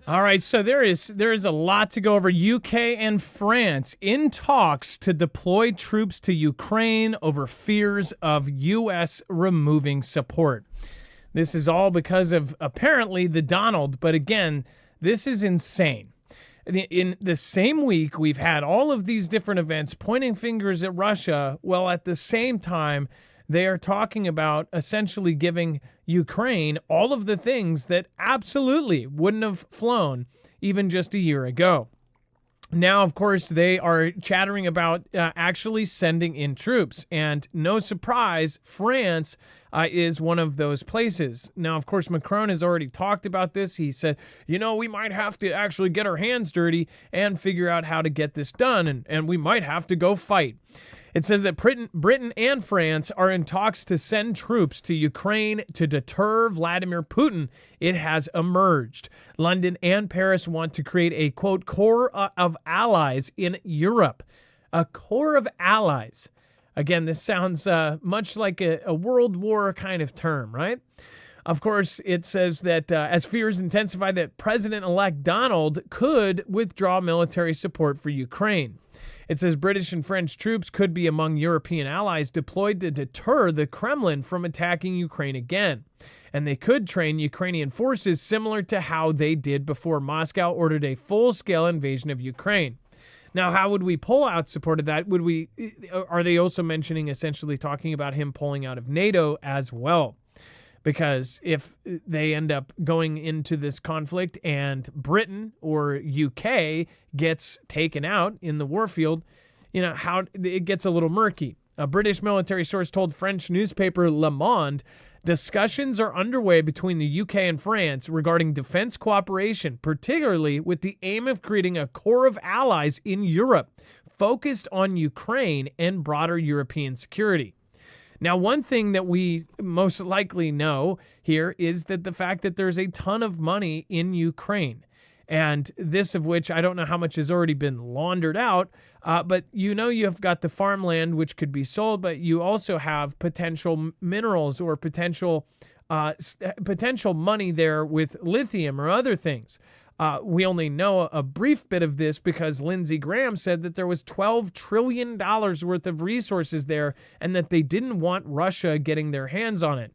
All right, so there is a lot to go over. UK and France in talks to deploy troops to Ukraine over fears of U.S. removing support. This is all because of apparently the Donald, but again, this is insane. In the same week, we've had all of these different events pointing fingers at Russia. Well, at the same time, they are talking about essentially giving Ukraine all of the things that absolutely wouldn't have flown even just a year ago. Now, of course, they are chattering about actually sending in troops. And no surprise, France is one of those places. Now, of course, Macron has already talked about this. He said, we might have to actually get our hands dirty and figure out how to get this done. And we might have to go fight. It says that Britain and France are in talks to send troops to Ukraine to deter Vladimir Putin. It has emerged. London and Paris want to create a, quote, core of allies in Europe. A core of allies. Again, this sounds much like a World War kind of term, right? Of course, it says that as fears intensify, that President-elect Donald could withdraw military support for Ukraine. It says British and French troops could be among European allies deployed to deter the Kremlin from attacking Ukraine again. And they could train Ukrainian forces similar to how they did before Moscow ordered a full-scale invasion of Ukraine. Now, how would we pull out support of that? Are they also mentioning, essentially talking about him pulling out of NATO as well? Because if they end up going into this conflict and Britain or UK gets taken out in the warfield, how it gets a little murky. A British military source told French newspaper Le Monde discussions are underway between the UK and France regarding defense cooperation, particularly with the aim of creating a core of allies in Europe focused on Ukraine and broader European security. Now, one thing that we most likely know here is that the fact that there's a ton of money in Ukraine, and this of which I don't know how much has already been laundered out, but you've got the farmland which could be sold, but you also have potential minerals or potential money there with lithium or other things. We only know a brief bit of this because Lindsey Graham said that there was $12 trillion worth of resources there and that they didn't want Russia getting their hands on it.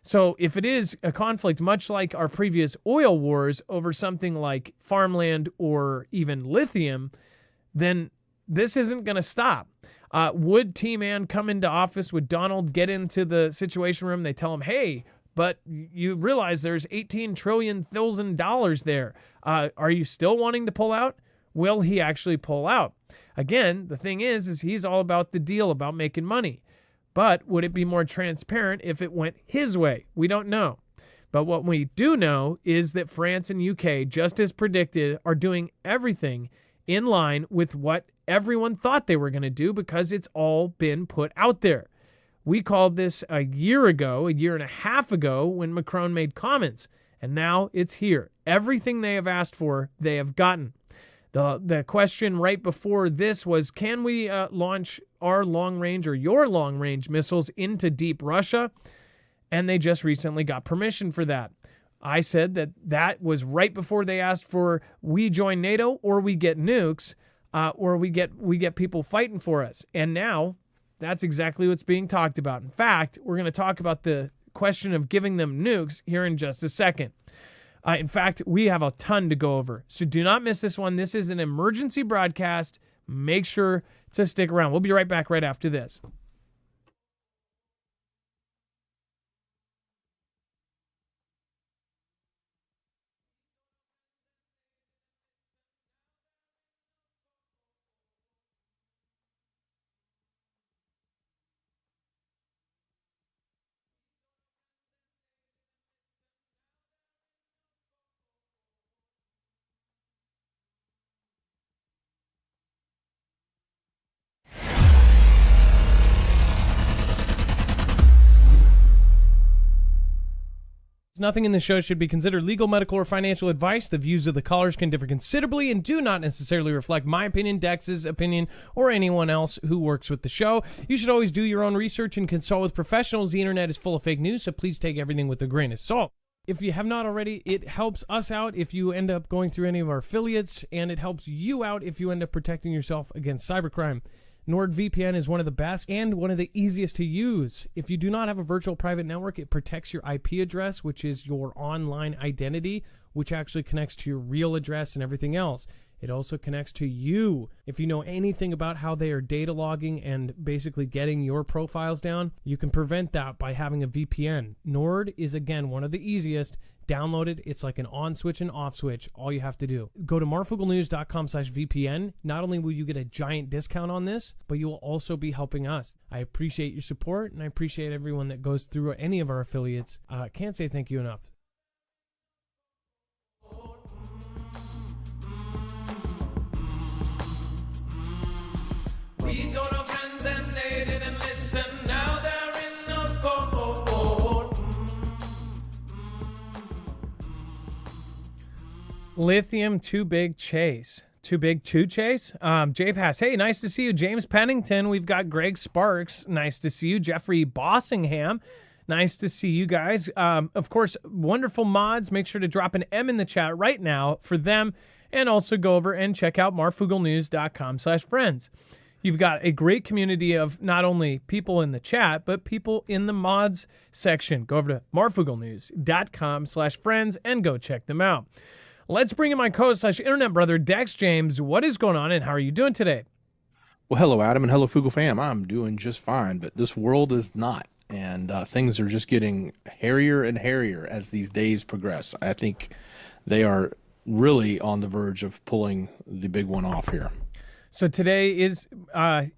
So if it is a conflict, much like our previous oil wars over something like farmland or even lithium, then this isn't going to stop. Would T-Man come into office? Would Donald get into the Situation Room? They tell him, hey, but you realize there's $18 trillion there. Are you still wanting to pull out? Will he actually pull out? Again, the thing is he's all about the deal, about making money. But would it be more transparent if it went his way? We don't know. But what we do know is that France and UK, just as predicted, are doing everything in line with what everyone thought they were going to do because it's all been put out there. We called this a year and a half ago when Macron made comments, and now it's here. Everything they have asked for, they have gotten. The question right before this was, can we launch our long-range or your long-range missiles into deep Russia? And they just recently got permission for that. I said that was right before they asked for we join NATO or we get nukes or we get people fighting for us. And now that's exactly what's being talked about. In fact, we're going to talk about the question of giving them nukes here in just a second. In fact, we have a ton to go over. So do not miss this one. This is an emergency broadcast. Make sure to stick around. We'll be right back right after this. Nothing in this show should be considered legal, medical, or financial advice. The views of the callers can differ considerably and do not necessarily reflect my opinion, Dex's opinion, or anyone else who works with the show. You should always do your own research and consult with professionals. The internet is full of fake news, so please take everything with a grain of salt. If you have not already, it helps us out if you end up going through any of our affiliates, and it helps you out if you end up protecting yourself against cybercrime. NordVPN is one of the best and one of the easiest to use. If you do not have a virtual private network, it protects your IP address, which is your online identity, which actually connects to your real address and everything else. It also connects to you. If you know anything about how they are data logging and basically getting your profiles down, you can prevent that by having a VPN. Nord is, again, one of the easiest. Download it. It's like an on switch and off switch. All you have to do. Go to marfooglenews.com/VPN. Not only will you get a giant discount on this, but you will also be helping us. I appreciate your support, and I appreciate everyone that goes through any of our affiliates. Can't say thank you enough. We told our friends and they didn't listen. Now they're in the court. Lithium too big chase. Too big to chase? J-Pass, hey, nice to see you. James Pennington, we've got Greg Sparks. Nice to see you. Jeffrey Bossingham, nice to see you guys. Of course, wonderful mods. Make sure to drop an M in the chat right now for them. And also go over and check out marfooglenews.com/friends. You've got a great community of not only people in the chat, but people in the mods section. Go over to marfooglenews.com/friends and go check them out. Let's bring in my co-host/internet brother, Dex James. What is going on and how are you doing today? Well, hello, Adam, and hello, Foogle fam. I'm doing just fine, but this world is not. And things are just getting hairier and hairier as these days progress. I think they are really on the verge of pulling the big one off here. So today I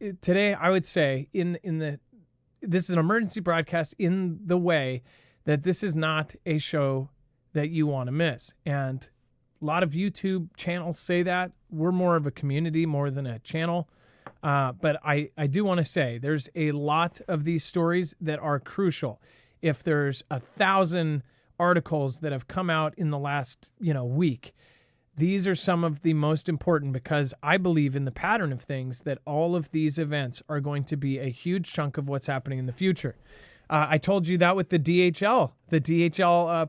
would say this is an emergency broadcast in the way that this is not a show that you want to miss. And a lot of YouTube channels say that. We're more of a community more than a channel. But I do want to say there's a lot of these stories that are crucial. If there's 1,000 articles that have come out in the last, week, these are some of the most important because I believe in the pattern of things that all of these events are going to be a huge chunk of what's happening in the future. I told you that with the DHL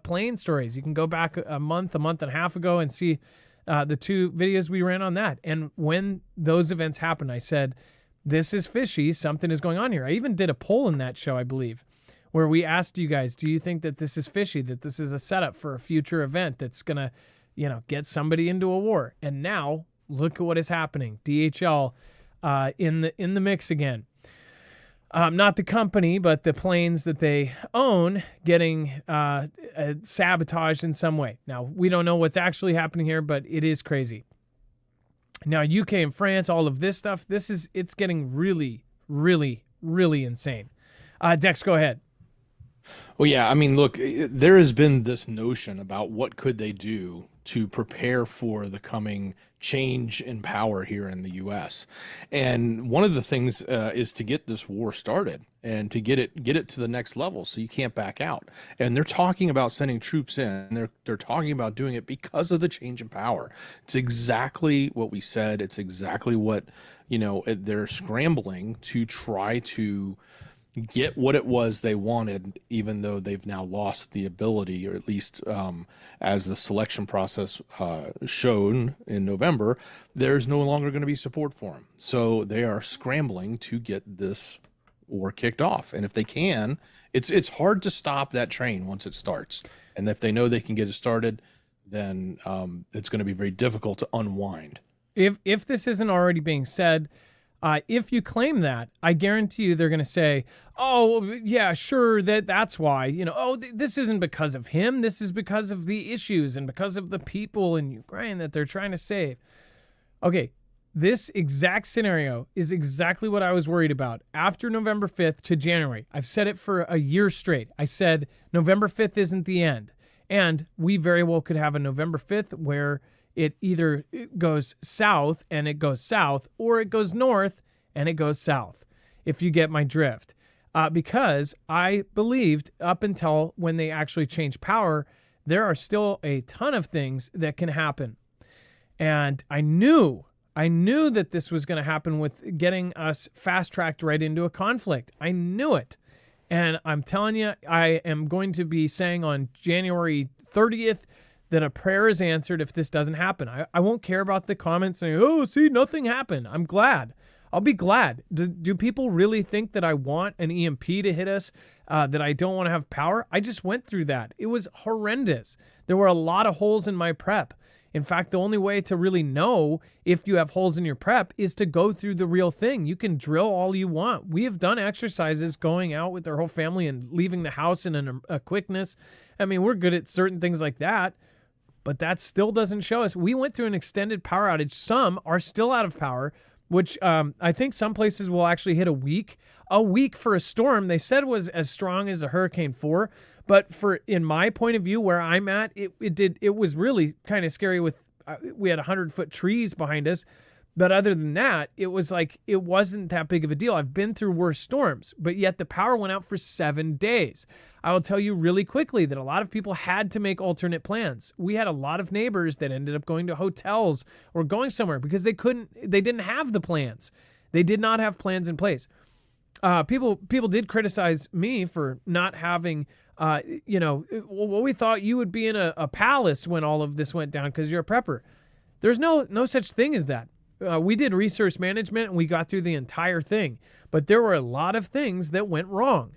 plane stories. You can go back a month and a half ago and see the 2 videos we ran on that. And when those events happened, I said, this is fishy. Something is going on here. I even did a poll in that show, I believe, where we asked you guys, do you think that this is fishy, that this is a setup for a future event that's going to get somebody into a war? And now look at what is happening. DHL in the mix again. Not the company, but the planes that they own getting sabotaged in some way. Now, we don't know what's actually happening here, but it is crazy. Now, UK and France, all of this stuff, it's getting really, really, really insane. Dex, go ahead. Well, yeah, I mean, look, there has been this notion about what could they do to prepare for the coming change in power here in the U.S. And one of the things is to get this war started and to get it to the next level so you can't back out. And they're talking about sending troops in. They're talking about doing it because of the change in power. It's exactly what we said. It's exactly what, they're scrambling to try to get what it was they wanted, even though they've now lost the ability, or at least as the selection process shown in November, there's no longer going to be support for them. So they are scrambling to get this war kicked off. And if they can, it's hard to stop that train once it starts. And if they know they can get it started, then it's going to be very difficult to unwind. If this isn't already being said, if you claim that, I guarantee you they're going to say, oh, yeah, sure, that's why. This isn't because of him. This is because of the issues and because of the people in Ukraine that they're trying to save. Okay, this exact scenario is exactly what I was worried about. After November 5th to January, I've said it for a year straight. I said November 5th isn't the end. And we very well could have a November 5th where it either goes south and it goes south, or it goes north and it goes south, if you get my drift. Because I believed up until when they actually changed power, there are still a ton of things that can happen. And I knew that this was going to happen with getting us fast-tracked right into a conflict. I knew it. And I'm telling you, I am going to be saying on January 30th that a prayer is answered if this doesn't happen. I won't care about the comments saying, oh, see, nothing happened. I'm glad. I'll be glad. Do people really think that I want an EMP to hit us, that I don't want to have power? I just went through that. It was horrendous. There were a lot of holes in my prep. In fact, the only way to really know if you have holes in your prep is to go through the real thing. You can drill all you want. We have done exercises going out with our whole family and leaving the house in a quickness. I mean, we're good at certain things like that, but that still doesn't show us. We went through an extended power outage. Some are still out of power, which I think some places will actually hit a week. A week for a storm, they said was as strong as a Hurricane 4. But in my point of view, where I'm at, it was really kind of scary with, we had 100-foot trees behind us. But other than that, it was like, it wasn't that big of a deal. I've been through worse storms, but yet the power went out for 7 days. I will tell you really quickly that a lot of people had to make alternate plans. We had a lot of neighbors that ended up going to hotels or going somewhere because they didn't have the plans. They did not have plans in place. People did criticize me for not having, well, we thought you would be in a palace when all of this went down because you're a prepper. There's no such thing as that. We did resource management and we got through the entire thing, but there were a lot of things that went wrong,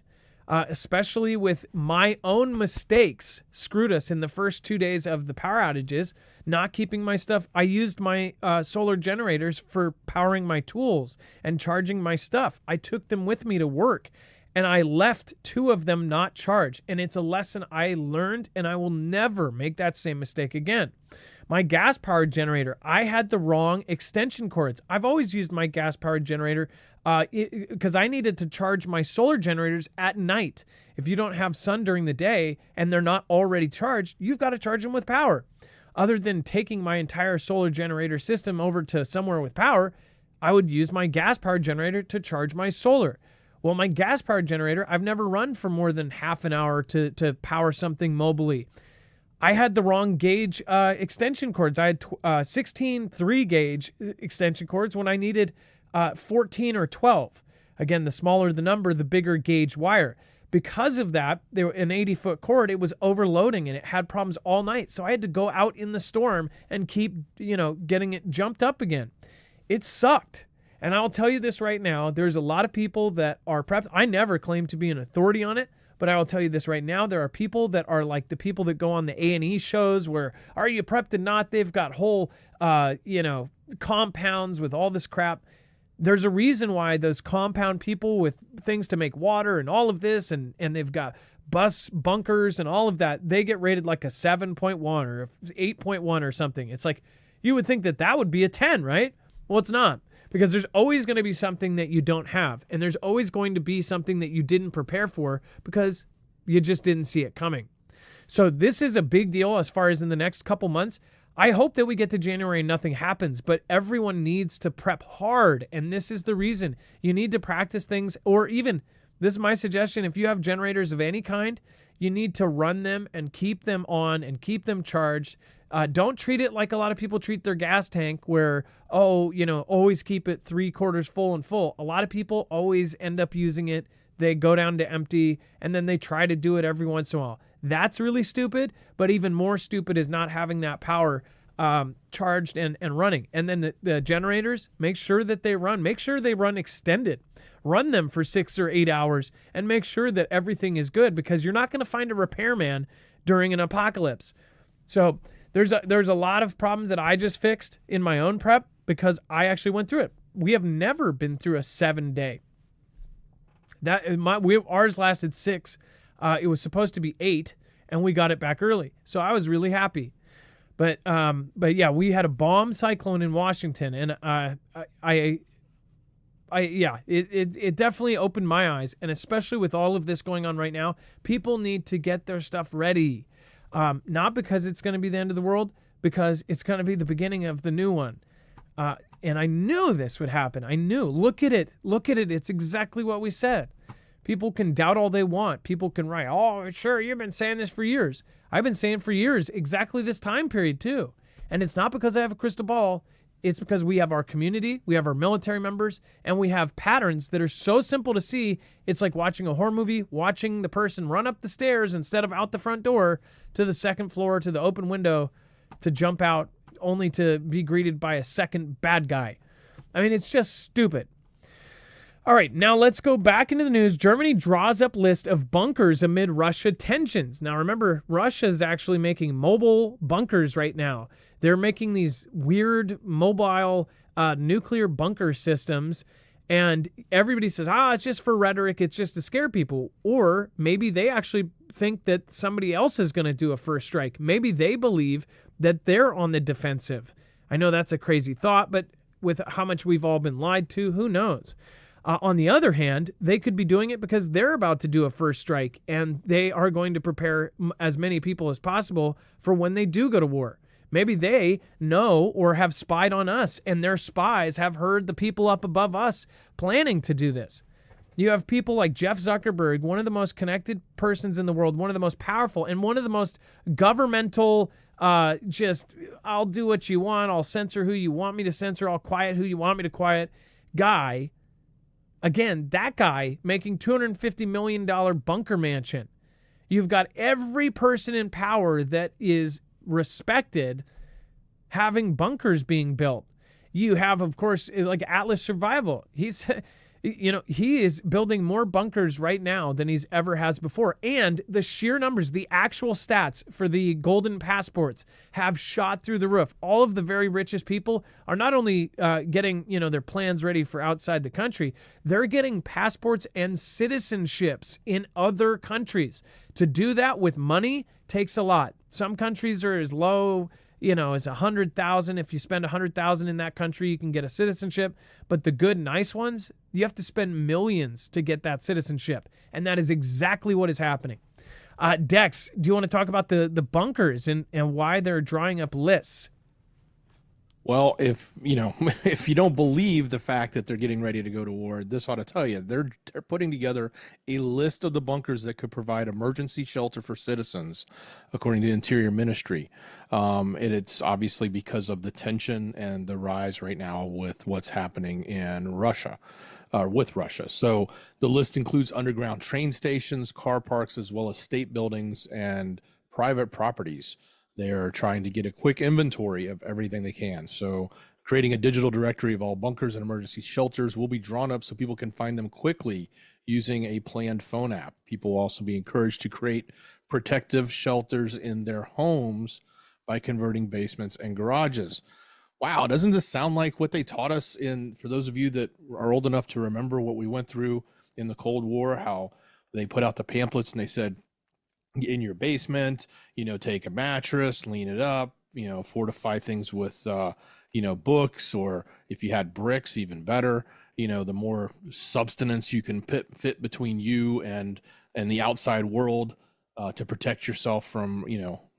especially with my own mistakes screwed us in the first 2 days of the power outages, not keeping my stuff. I used my solar generators for powering my tools and charging my stuff. I took them with me to work and I left 2 of them not charged. And it's a lesson I learned and I will never make that same mistake again. My gas-powered generator, I had the wrong extension cords. I've always used my gas-powered generator because I needed to charge my solar generators at night. If you don't have sun during the day and they're not already charged, you've got to charge them with power. Other than taking my entire solar generator system over to somewhere with power, I would use my gas-powered generator to charge my solar. Well, my gas-powered generator, I've never run for more than half an hour to power something mobily. I had the wrong gauge extension cords. I had 16 3-gauge extension cords when I needed 14 or 12. Again, the smaller the number, the bigger gauge wire. Because of that, they were an 80-foot cord. It was overloading and it had problems all night. So I had to go out in the storm and keep, getting it jumped up again. It sucked. And I'll tell you this right now, there's a lot of people that are prepped. I never claimed to be an authority on it. But I will tell you this right now, there are people that are like the people that go on the A&E shows where, are you prepped or not? They've got whole, compounds with all this crap. There's a reason why those compound people with things to make water and all of this, and they've got bus bunkers and all of that, they get rated like a 7.1 or 8.1 or something. It's like, you would think that would be a 10, right? Well, it's not. Because there's always going to be something that you don't have. And there's always going to be something that you didn't prepare for because you just didn't see it coming. So this is a big deal as far as in the next couple months. I hope that we get to January and nothing happens, but everyone needs to prep hard. And this is the reason. You need to practice things, or even, this is my suggestion, if you have generators of any kind, you need to run them and keep them on and keep them charged. Don't treat it like a lot of people treat their gas tank where, always keep it 3/4 full and full. A lot of people always end up using it. They go down to empty and then they try to do it every once in a while. That's really stupid, but even more stupid is not having that power charged and running. And then the generators, make sure that they run. Make sure they run extended. Run them for 6 or 8 hours and make sure that everything is good, because you're not going to find a repairman during an apocalypse. So there's a lot of problems that I just fixed in my own prep because I actually went through it. We have never been through a 7-day. Ours lasted 6. It was supposed to be 8, and we got it back early. So I was really happy. But yeah, we had a bomb cyclone in Washington, and it definitely opened my eyes, and especially with all of this going on right now, people need to get their stuff ready. Not because it's going to be the end of the world, because it's going to be the beginning of the new one. And I knew this would happen. I knew. Look at it. It's exactly what we said. People can doubt all they want. People can write, oh, sure, you've been saying this for years. I've been saying for years exactly this time period too. And it's not because I have a crystal ball. It's because we have our community, we have our military members, and we have patterns that are so simple to see. It's like watching a horror movie, watching the person run up the stairs instead of out the front door to the second floor, to the open window, to jump out only to be greeted by a second bad guy. I mean, it's just stupid. All right, now let's go back into the news. Germany draws up list of bunkers amid Russia tensions. Now remember, Russia is actually making mobile bunkers right now. They're making these weird mobile nuclear bunker systems, and everybody says, it's just for rhetoric, it's just to scare people. Or maybe they actually think that somebody else is going to do a first strike. Maybe they believe that they're on the defensive. I know that's a crazy thought, but with how much we've all been lied to, who knows? On the other hand, they could be doing it because they're about to do a first strike, and they are going to prepare as many people as possible for when they do go to war. Maybe they know or have spied on us, and their spies have heard the people up above us planning to do this. You have people like Jeff Zuckerberg, one of the most connected persons in the world, one of the most powerful, and one of the most governmental, I'll do what you want, I'll censor who you want me to censor, I'll quiet who you want me to quiet guy. Again, that guy making $250 million bunker mansion. You've got every person in power that is respected having bunkers being built. You have, of course, like Atlas Survival. He is building more bunkers right now than he's ever has before. And the sheer numbers, the actual stats for the golden passports have shot through the roof. All of the very richest people are not only getting, their plans ready for outside the country, they're getting passports and citizenships in other countries. To do that with money takes a lot. Some countries are as low, as 100,000. If you spend 100,000 in that country, you can get a citizenship. But the good, nice ones, you have to spend millions to get that citizenship. And that is exactly what is happening. Dex, do you want to talk about the bunkers and why they're drawing up lists? Well, if you don't believe the fact that they're getting ready to go to war, this ought to tell you they're putting together a list of the bunkers that could provide emergency shelter for citizens, according to the Interior Ministry. And it's obviously because of the tension and the rise right now with what's happening in Russia, with Russia. So the list includes underground train stations, car parks, as well as state buildings and private properties. They're trying to get a quick inventory of everything they can. So creating a digital directory of all bunkers and emergency shelters will be drawn up so people can find them quickly using a planned phone app. People will also be encouraged to create protective shelters in their homes by converting basements and garages. Wow, doesn't this sound like what they taught us for those of you that are old enough to remember what we went through in the Cold War, how they put out the pamphlets and they said, in your basement, take a mattress, lean it up, fortify things with, books, or if you had bricks, even better, the more substance you can fit between you and the outside world to protect yourself from,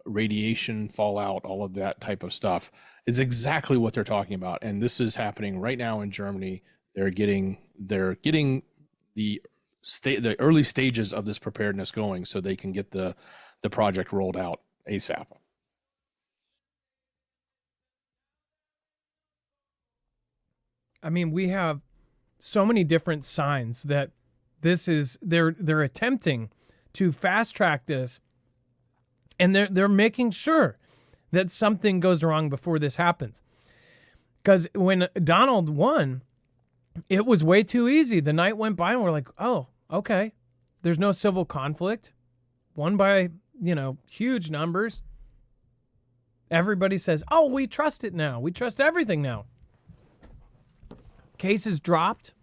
radiation, fallout, all of that type of stuff is exactly what they're talking about. And this is happening right now in Germany. They're getting the early stages of this preparedness going so they can get the project rolled out ASAP. I mean, we have so many different signs that they're attempting to fast track this, and they're making sure that something goes wrong before this happens. Because when Donald won, it was way too easy. The night went by and we're like, oh, okay. There's no civil conflict. Won by, huge numbers. Everybody says, oh, we trust it now. We trust everything now. Cases dropped.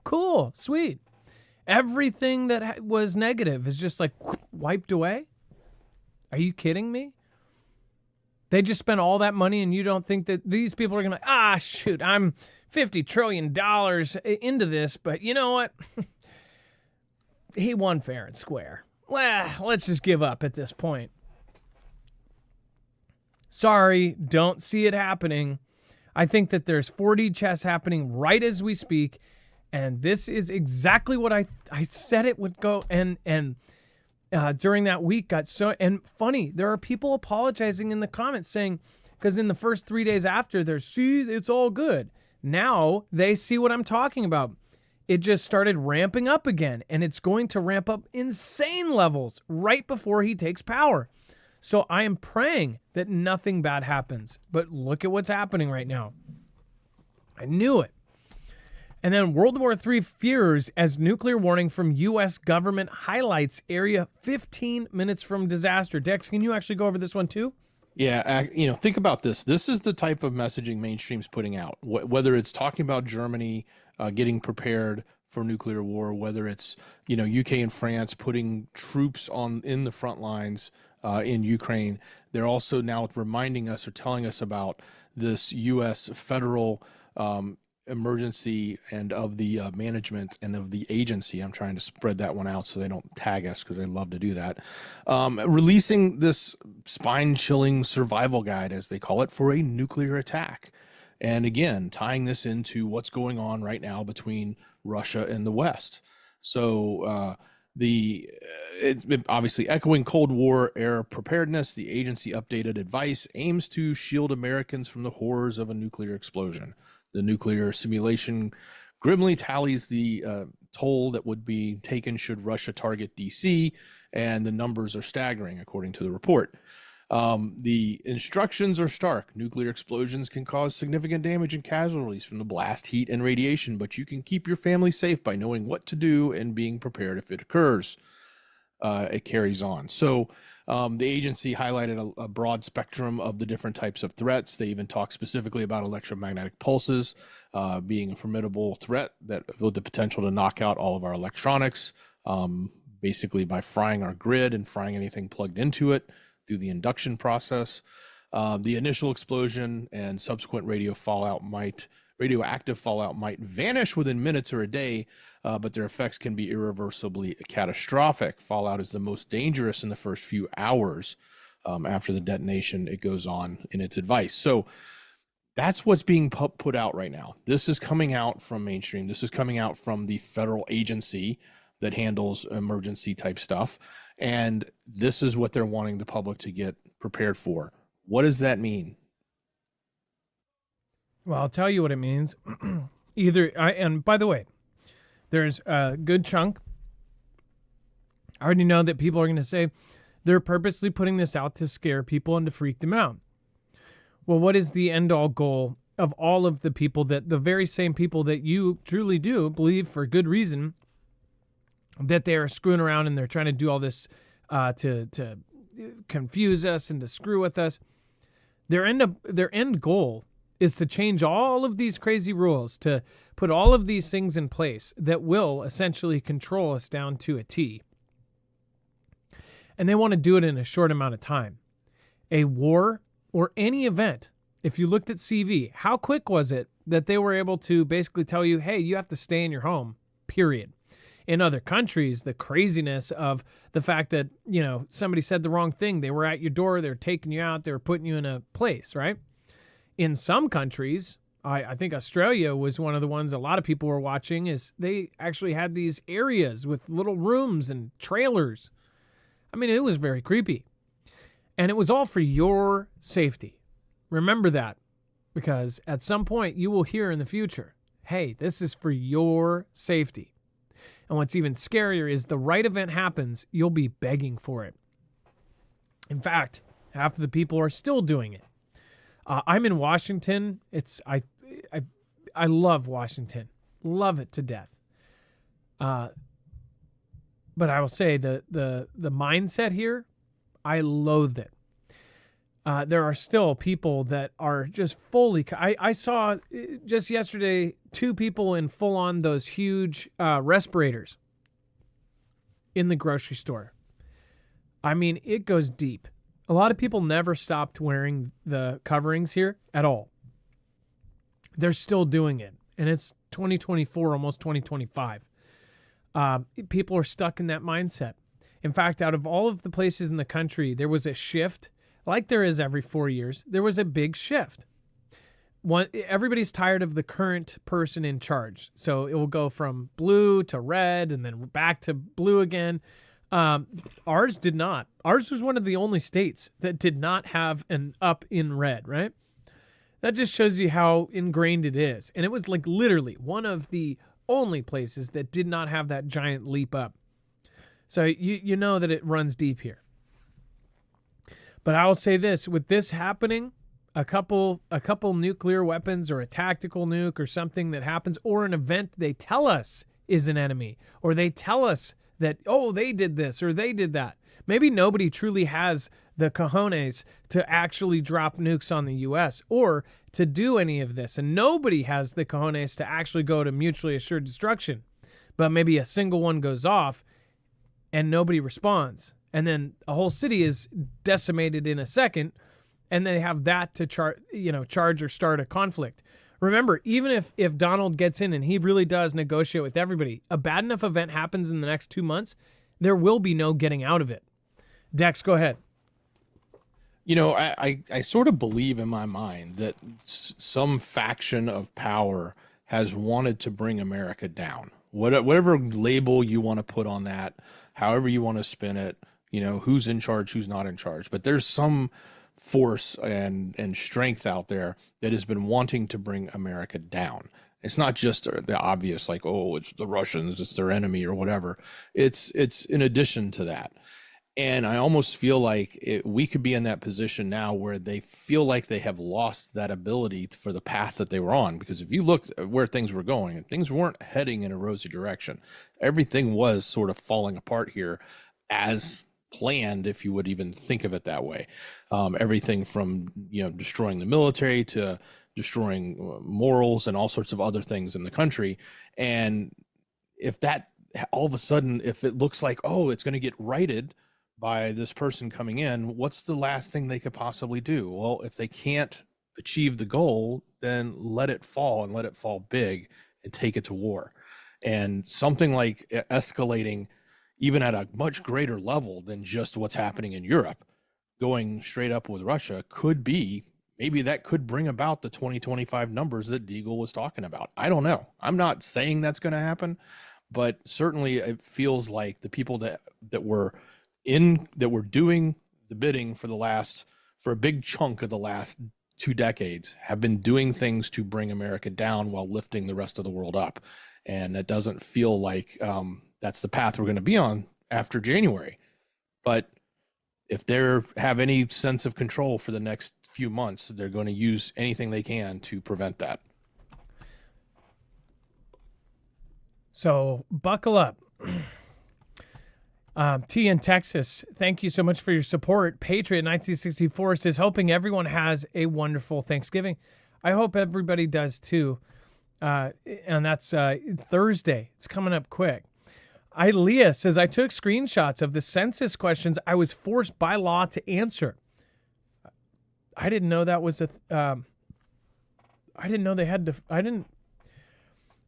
Cool. Sweet. Everything that was negative is just like wiped away. Are you kidding me? They just spent all that money and you don't think that these people are going to be like, shoot, I'm $50 trillion into this, but you know what? He won fair and square. Well, let's just give up at this point. Sorry, don't see it happening. I think that there's 4D chess happening right as we speak, and this is exactly what I said it would go. And during that week got so, and funny, there are people apologizing in the comments saying, Because in the first 3 days after, see, it's all good. Now they see what I'm talking about. It just started ramping up again, and it's going to ramp up insane levels right before he takes power. So I am praying that nothing bad happens. But look at what's happening right now. I knew it. And then World War III fears as nuclear warning from U.S. government highlights area 15 minutes from disaster. Dex, can you actually go over this one too? Yeah, think about this. This is the type of messaging mainstream's putting out, whether it's talking about Germany getting prepared for nuclear war, whether it's, UK and France putting troops in the front lines in Ukraine. They're also now reminding us or telling us about this U.S. federal emergency and of the management and of the agency. I'm trying to spread that one out so they don't tag us because they love to do that. Releasing this spine-chilling survival guide, as they call it, for a nuclear attack. And again, tying this into what's going on right now between Russia and the West. So it's obviously echoing Cold War era preparedness. The agency updated advice aims to shield Americans from the horrors of a nuclear explosion. The nuclear simulation grimly tallies the toll that would be taken should Russia target DC, and the numbers are staggering, according to the report. The instructions are stark. Nuclear explosions can cause significant damage and casualties from the blast, heat, and radiation, but you can keep your family safe by knowing what to do and being prepared if it occurs. It carries on. So the agency highlighted a broad spectrum of the different types of threats. They even talk specifically about electromagnetic pulses being a formidable threat that with the potential to knock out all of our electronics, basically by frying our grid and frying anything plugged into it through the induction process. The initial explosion and subsequent radioactive fallout might vanish within minutes or a day, but their effects can be irreversibly catastrophic. Fallout is the most dangerous in the first few hours after the detonation, it goes on in its advice. So that's what's being put out right now. This is coming out from mainstream. This is coming out from the federal agency that handles emergency type stuff. And this is what they're wanting the public to get prepared for. What does that mean? Well, I'll tell you what it means. And by the way, there's a good chunk. I already know that people are going to say they're purposely putting this out to scare people and to freak them out. Well, what is the end all goal of all of the people that the very same people that you truly do believe for good reason that they are screwing around and they're trying to do all this to confuse us and to screw with us? Their end goal is to change all of these crazy rules, to put all of these things in place that will essentially control us down to a T. And they want to do it in a short amount of time. A war or any event, if you looked at CV, how quick was it that they were able to basically tell you, hey, you have to stay in your home, period. In other countries, the craziness of the fact that, somebody said the wrong thing, they were at your door, they're taking you out, they were putting you in a place, right? In some countries, I think Australia was one of the ones a lot of people were watching, is they actually had these areas with little rooms and trailers. I mean, it was very creepy. And it was all for your safety. Remember that, because at some point you will hear in the future, hey, this is for your safety. And what's even scarier is the right event happens, you'll be begging for it. In fact, half of the people are still doing it. I'm in Washington. I love Washington. Love it to death. But I will say the mindset here, I loathe it. There are still people that are just fully... I saw just yesterday 2 people in full-on those huge respirators in the grocery store. I mean, it goes deep. A lot of people never stopped wearing the coverings here at all. They're still doing it. And it's 2024, almost 2025. People are stuck in that mindset. In fact, out of all of the places in the country, there was a shift, like there is every 4 years. There was a big shift. Everybody's tired of the current person in charge. So it will go from blue to red and then back to blue again. Ours did not. Ours was one of the only states that did not have an up in red, right? That just shows you how ingrained it is. And it was like literally one of the only places that did not have that giant leap up. So you know that it runs deep here. But I will say this, with this happening, a couple nuclear weapons or a tactical nuke or something that happens, or an event they tell us is an enemy, or they tell us that, oh, they did this or they did that. Maybe nobody truly has the cojones to actually drop nukes on the U.S. or to do any of this. And nobody has the cojones to actually go to mutually assured destruction. But maybe a single one goes off and nobody responds. And then a whole city is decimated in a second, and they have that to charge or start a conflict. Remember, even if Donald gets in and he really does negotiate with everybody, a bad enough event happens in the next 2 months, there will be no getting out of it. Dex, go ahead. I sort of believe in my mind that some faction of power has wanted to bring America down. Whatever label you want to put on that, however you want to spin it, who's in charge, who's not in charge. But there's some force and strength out there that has been wanting to bring America down. It's not just the obvious, like, oh, it's the Russians, it's their enemy or whatever. It's in addition to that. And I almost feel like we could be in that position now where they feel like they have lost that ability for the path that they were on. Because if you look at where things were going, and things weren't heading in a rosy direction, everything was sort of falling apart here as planned, if you would even think of it that way. Everything from destroying the military to destroying morals and all sorts of other things in the country. And if that all of a sudden, if it looks like, oh, it's going to get righted by this person coming in, what's the last thing they could possibly do? Well, if they can't achieve the goal, then let it fall, and let it fall big, and take it to war. And something like escalating even at a much greater level than just what's happening in Europe, going straight up with Russia, maybe that could bring about the 2025 numbers that Deagle was talking about. I don't know. I'm not saying that's going to happen, but certainly it feels like the people that were doing the bidding for a big chunk of the last 2 decades have been doing things to bring America down while lifting the rest of the world up. And that doesn't feel like that's the path we're going to be on after January. But if they have any sense of control for the next few months, they're going to use anything they can to prevent that. So buckle up. T in Texas, thank you so much for your support. Patriot 1964 says, hoping everyone has a wonderful Thanksgiving. I hope everybody does too. And that's Thursday. It's coming up quick. Leah says, I took screenshots of the census questions I was forced by law to answer. I didn't know that was I didn't know they had to,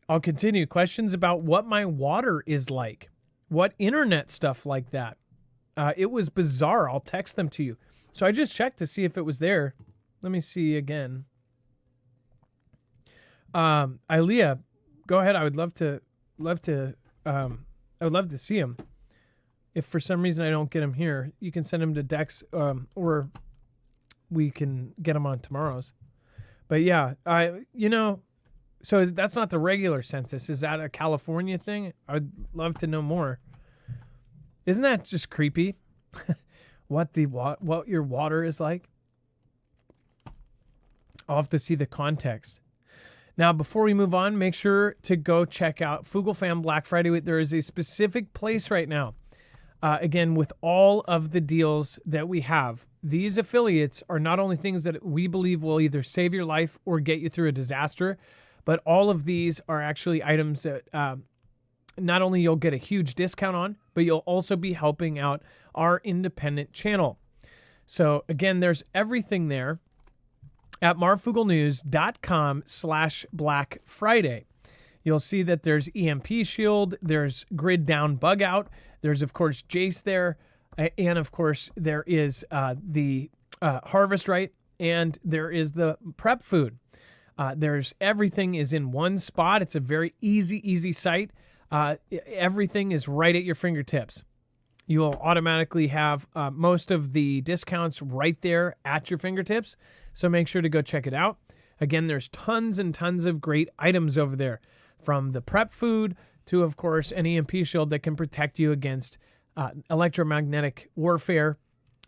I'll continue. Questions about what my water is like. What internet stuff like that. It was bizarre. I'll text them to you. So I just checked to see if it was there. Let me see again. Ilea, go ahead. I would love to see him. If for some reason I don't get him here, you can send him to Dex, or we can get him on tomorrow's. But yeah, so that's not the regular census. Is that a California thing? I would love to know more. Isn't that just creepy? What your water is like? I'll have to see the context. Now, before we move on, make sure to go check out Foogle Fam Black Friday. There is a specific place right now. Again, with all of the deals that we have, these affiliates are not only things that we believe will either save your life or get you through a disaster, but all of these are actually items that not only you'll get a huge discount on, but you'll also be helping out our independent channel. So again, there's everything there at marfooglenews.com/Black Friday. You'll see that there's EMP Shield, there's Grid Down Bug Out, there's of course Jace there, and of course there is the Harvest Right, and there is the prep food. There's everything is in one spot. It's a very easy site. Everything is right at your fingertips. You will automatically have most of the discounts right there at your fingertips. So make sure to go check it out. Again, there's tons and tons of great items over there, from the prep food to, of course, an EMP shield that can protect you against electromagnetic warfare.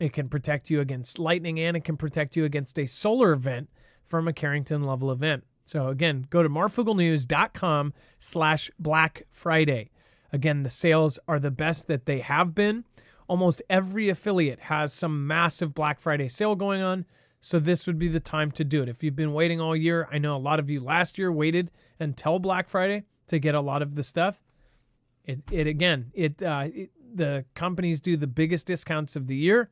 It can protect you against lightning, and it can protect you against a solar event from a Carrington level event. So again, go to marfooglenews.com/Black Friday. Again, the sales are the best that they have been. Almost every affiliate has some massive Black Friday sale going on, so this would be the time to do it. If you've been waiting all year, I know a lot of you last year waited until Black Friday to get a lot of the stuff. The companies do the biggest discounts of the year,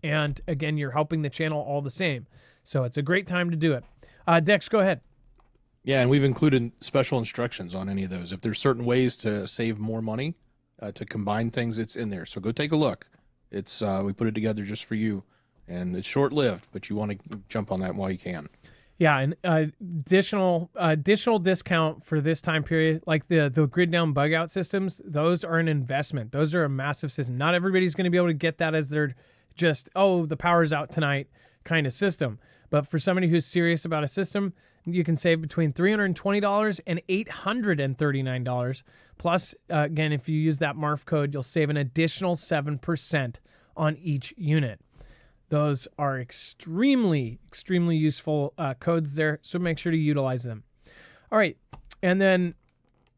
and again, you're helping the channel all the same. So it's a great time to do it. Dex, go ahead. Yeah, and we've included special instructions on any of those. If there's certain ways to save more money, to combine things, it's in there. So go take a look. It's we put it together just for you, and it's short-lived, but you want to jump on that while you can. Yeah, and additional discount for this time period, like the grid down bug out systems, those are an investment. Those are a massive system. Not everybody's going to be able to get that as their just, oh, the power's out tonight kind of system. But for somebody who's serious about a system, you can save between $320 and $839. Plus, again, if you use that MARF code, you'll save an additional 7% on each unit. Those are extremely, extremely useful codes there, so make sure to utilize them. All right, and then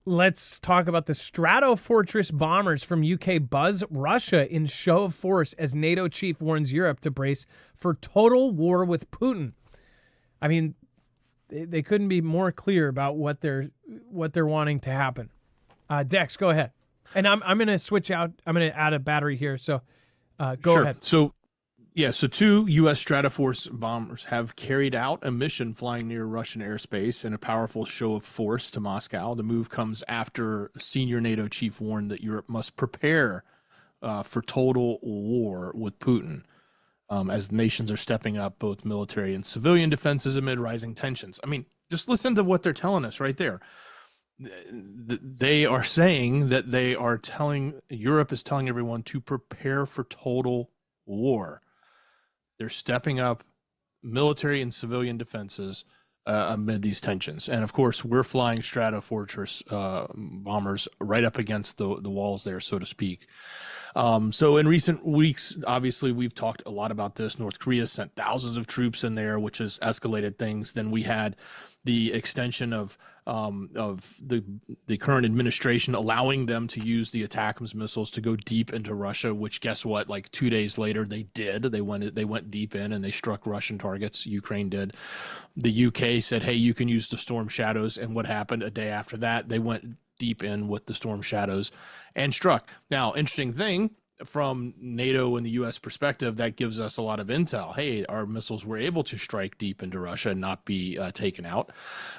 let's talk about the Stratofortress bombers from UK buzz Russia in show of force as NATO chief warns Europe to brace for total war with Putin. I mean, they couldn't be more clear about what they're wanting to happen. Dex, go ahead. And I'm going to switch out. I'm going to add a battery here, so go ahead. So 2 U.S. Stratoforce bombers have carried out a mission flying near Russian airspace in a powerful show of force to Moscow. The move comes after a senior NATO chief warned that Europe must prepare for total war with Putin, as nations are stepping up both military and civilian defenses amid rising tensions. I mean, just listen to what they're telling us right there. They are saying that Europe is telling everyone to prepare for total war. They're stepping up military and civilian defenses amid these tensions. And of course, we're flying Stratofortress bombers right up against the walls there, so to speak. So in recent weeks, obviously, we've talked a lot about this. North Korea sent thousands of troops in there, which has escalated things. Then we had the extension of the current administration allowing them to use the ATACMS missiles to go deep into Russia, which guess what? Like 2 days later, they did. They went deep in and they struck Russian targets. Ukraine did. The UK said, hey, you can use the Storm Shadows. And what happened a day after that? They went deep in with the Storm Shadows and struck. Now, interesting thing, from NATO and the U.S. perspective, that gives us a lot of intel. Hey, our missiles were able to strike deep into Russia and not be taken out.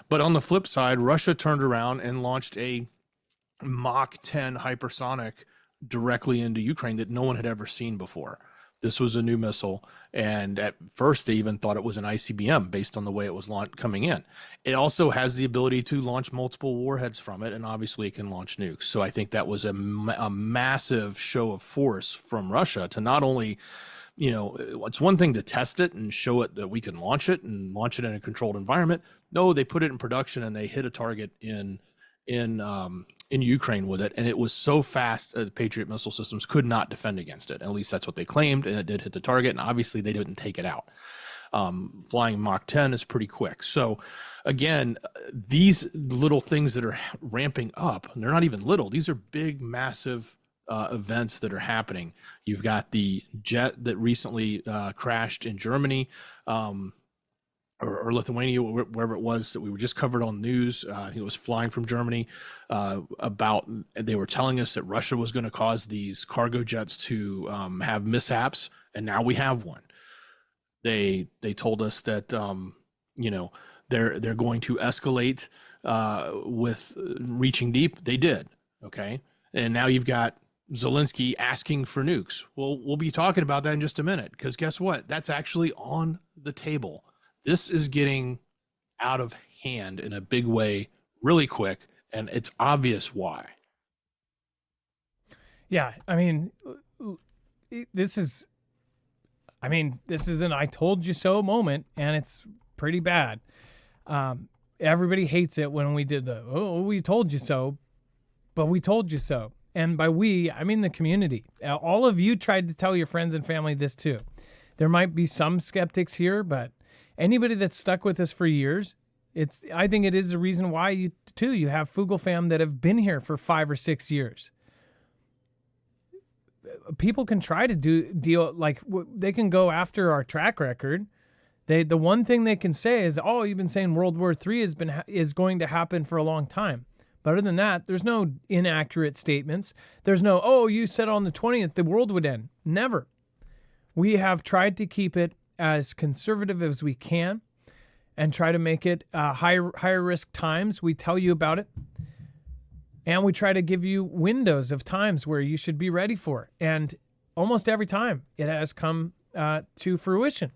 But on the flip side, Russia turned around and launched a Mach 10 hypersonic directly into Ukraine that no one had ever seen before. This was a new missile, and at first they even thought it was an ICBM based on the way it was coming in. It also has the ability to launch multiple warheads from it, and obviously it can launch nukes. So I think that was a massive show of force from Russia to not only, it's one thing to test it and show it that we can launch it in a controlled environment. No, they put it in production and they hit a target in Ukraine with it, and it was so fast the Patriot missile systems could not defend against it. At least that's what they claimed, and it did hit the target, and obviously they didn't take it out. Flying Mach 10 is pretty quick. So again, these little things that are ramping up, and they're not even little, these are big, massive events that are happening. You've got the jet that recently crashed in Germany, or Lithuania, wherever it was, that we were just covered on news. He was flying from Germany. They were telling us that Russia was going to cause these cargo jets to have mishaps, and now we have one. They told us that they're going to escalate with reaching deep. They did, okay, and now you've got Zelensky asking for nukes. Well, we'll be talking about that in just a minute, because guess what? That's actually on the table. This is getting out of hand in a big way really quick, and it's obvious why. Yeah, I mean, this is, I mean, this is an I told you so moment, and it's pretty bad. Everybody hates it when we did we told you so, but we told you so. And by we, I mean the community. All of you tried to tell your friends and family this too. There might be some skeptics here, but anybody that's stuck with us for years, I think it is the reason why you have Foogle fam that have been here for 5 or 6 years. People can try to deal, like they can go after our track record. The one thing they can say is, oh, you've been saying World War III is going to happen for a long time. But other than that, there's no inaccurate statements. There's no, oh, you said on the 20th the world would end. Never. We have tried to keep it as conservative as we can and try to make it higher risk times. We tell you about it. And we try to give you windows of times where you should be ready for it. And almost every time it has come to fruition.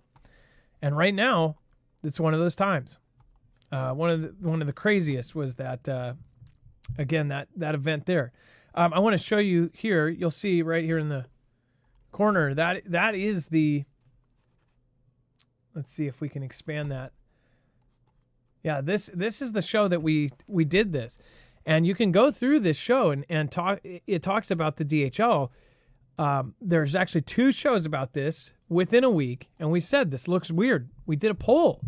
And right now, it's one of those times. One of the craziest was that, again, that event there. I want to show you here. You'll see right here in the corner, that is the, let's see if we can expand that. Yeah, this is the show that we did this. And you can go through this show and talk. It talks about the DHL. There's actually 2 shows about this within a week. And we said, this looks weird. We did a poll.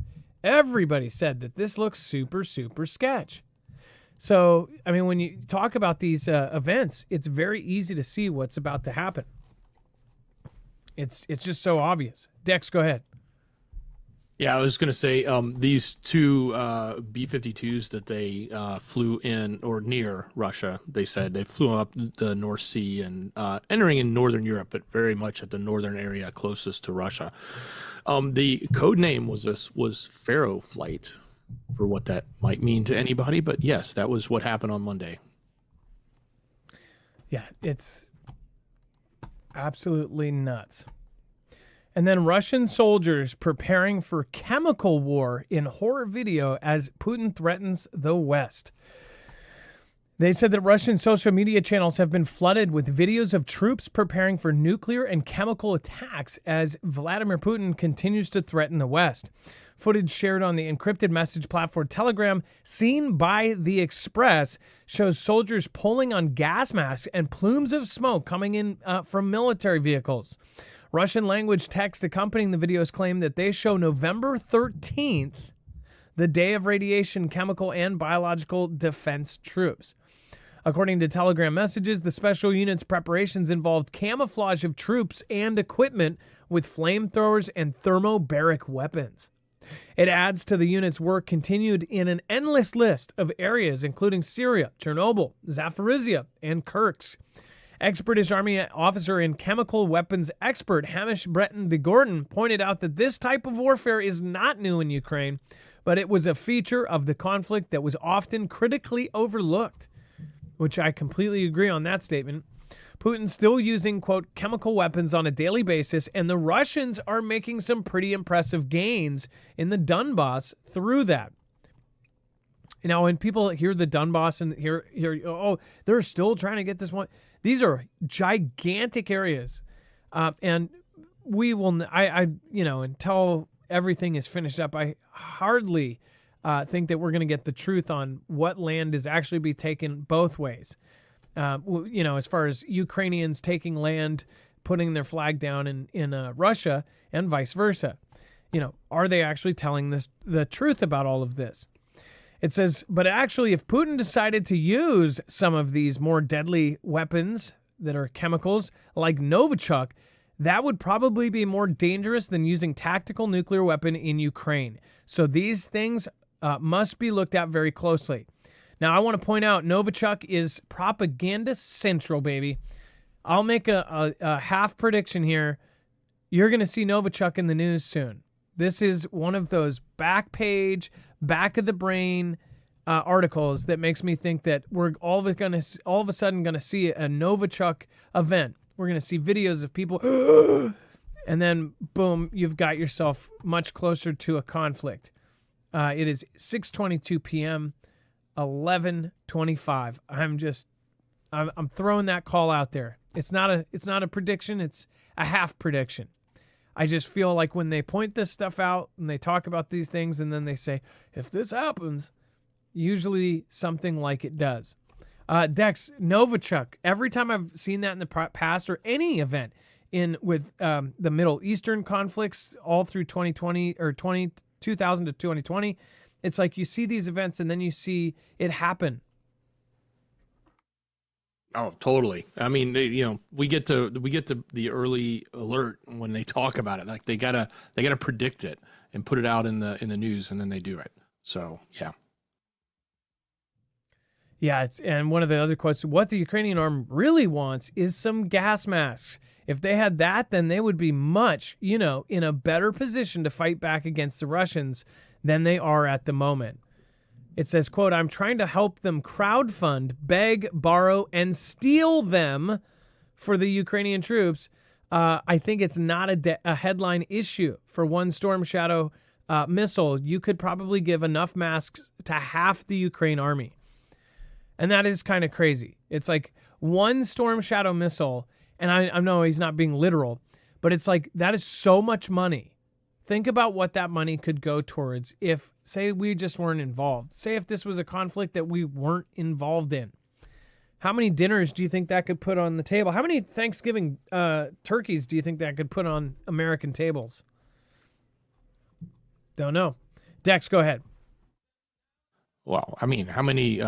Everybody said that this looks super, super sketch. So, I mean, when you talk about these events, it's very easy to see what's about to happen. It's just so obvious. Dex, go ahead. Yeah, I was going to say these 2 B-52s that they flew in or near Russia, they said they flew up the North Sea and entering in northern Europe, but very much at the northern area closest to Russia. The code name was Pharaoh Flight, for what that might mean to anybody. But yes, that was what happened on Monday. Yeah, it's absolutely nuts. And then Russian soldiers preparing for chemical war in horror video as Putin threatens the West. They said that Russian social media channels have been flooded with videos of troops preparing for nuclear and chemical attacks as Vladimir Putin continues to threaten the West. Footage shared on the encrypted message platform Telegram, seen by The Express, shows soldiers pulling on gas masks and plumes of smoke coming in from military vehicles. Russian language text accompanying the videos claim that they show November 13th, the day of radiation, chemical, and biological defense troops. According to Telegram messages, the special unit's preparations involved camouflage of troops and equipment with flamethrowers and thermobaric weapons. It adds to the unit's work continued in an endless list of areas, including Syria, Chernobyl, Zaporizhia, and Kursk. Ex-British Army officer and chemical weapons expert Hamish Breton de Gordon pointed out that this type of warfare is not new in Ukraine, but it was a feature of the conflict that was often critically overlooked, which I completely agree on that statement. Putin's still using, quote, chemical weapons on a daily basis, and the Russians are making some pretty impressive gains in the Donbass through that. Now, when people hear the Donbass and hear, oh, they're still trying to get this one. These are gigantic areas. And we will, until everything is finished up, I hardly think that we're going to get the truth on what land is actually be taken both ways. As far as Ukrainians taking land, putting their flag down in Russia and vice versa. Are they actually telling the truth about all of this? It says, but actually, if Putin decided to use some of these more deadly weapons that are chemicals like Novichok, that would probably be more dangerous than using tactical nuclear weapon in Ukraine. So these things must be looked at very closely. Now, I want to point out, Novichok is propaganda central, baby. I'll make a half prediction here. You're going to see Novichok in the news soon. This is one of those back of the brain articles that makes me think that we're all of a sudden going to see a Novichok event. We're going to see videos of people, and then boom, you've got yourself much closer to a conflict. It is 6:22 p.m., 11:25. I'm throwing that call out there. It's not a prediction. It's a half prediction. I just feel like when they point this stuff out and they talk about these things and then they say, if this happens, usually something like it does. Dex, Novichok, every time I've seen that in the past or any event with the Middle Eastern conflicts all through 2020 or 2000 to 2020, it's like you see these events and then you see it happen. Oh, totally. I mean, we get the early alert when they talk about it. Like they gotta predict it and put it out in the news, and then they do it. So yeah. Yeah, and one of the other quotes, what the Ukrainian army really wants is some gas masks. If they had that, then they would be much, in a better position to fight back against the Russians than they are at the moment. It says, quote, I'm trying to help them crowdfund, beg, borrow, and steal them for the Ukrainian troops. I think it's not a headline issue. For one Storm Shadow missile, you could probably give enough masks to half the Ukraine army. And that is kind of crazy. It's like one Storm Shadow missile, and I know he's not being literal, but it's like that is so much money. Think about what that money could go towards if, say, we just weren't involved. Say if this was a conflict that we weren't involved in. How many dinners do you think that could put on the table? How many Thanksgiving turkeys do you think that could put on American tables? Don't know. Dex, go ahead. Well, I mean, how many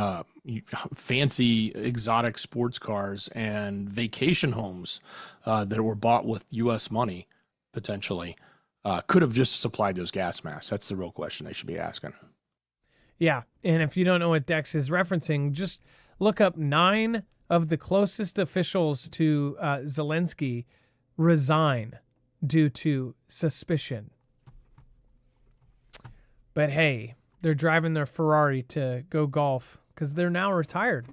fancy exotic sports cars and vacation homes that were bought with U.S. money, potentially, could have just supplied those gas masks? That's the real question they should be asking. Yeah. And if you don't know what Dex is referencing, just look up 9 of the closest officials to Zelensky resign due to suspicion. But hey, they're driving their Ferrari to go golf because they're now retired.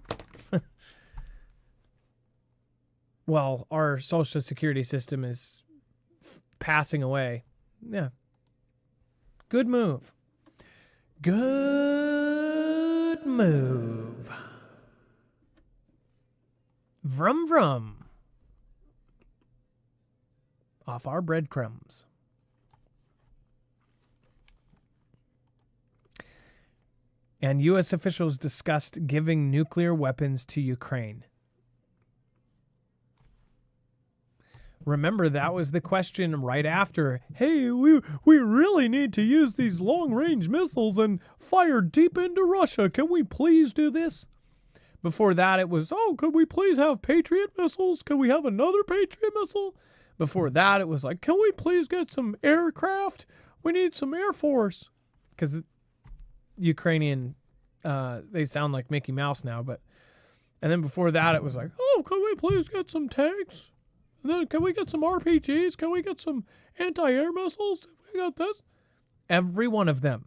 Well, our social security system is passing away. Yeah. Good move. Good move. Vrum vrum. Off our breadcrumbs. And U.S. officials discussed giving nuclear weapons to Ukraine. Remember, that was the question right after, hey, we really need to use these long-range missiles and fire deep into Russia. Can we please do this? Before that, it was, could we please have Patriot missiles? Can we have another Patriot missile? Before that, it was like, can we please get some aircraft? We need some Air Force. Because Ukrainian, they sound like Mickey Mouse now, but, and then before that, it was like, can we please get some tanks? And then can we get some RPGs? Can we get some anti-air missiles? We got this. Every one of them.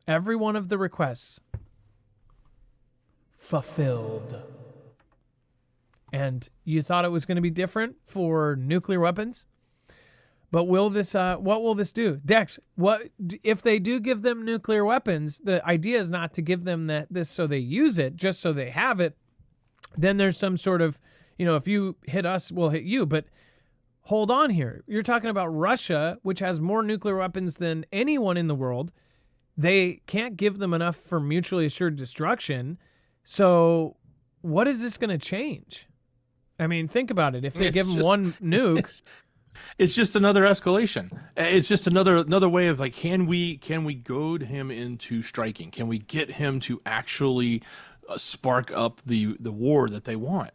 Every one of the requests fulfilled. And you thought it was going to be different for nuclear weapons? But will this? What will this do, Dex? What if they do give them nuclear weapons? The idea is not to give them this so they use it, just so they have it. Then there's some sort of, if you hit us, we'll hit you. But hold on here. You're talking about Russia, which has more nuclear weapons than anyone in the world. They can't give them enough for mutually assured destruction. So what is this going to change? I mean, think about it. If they give them one nuke. It's just another escalation. It's just another way of like, can we goad him into striking? Can we get him to actually spark up the war that they want?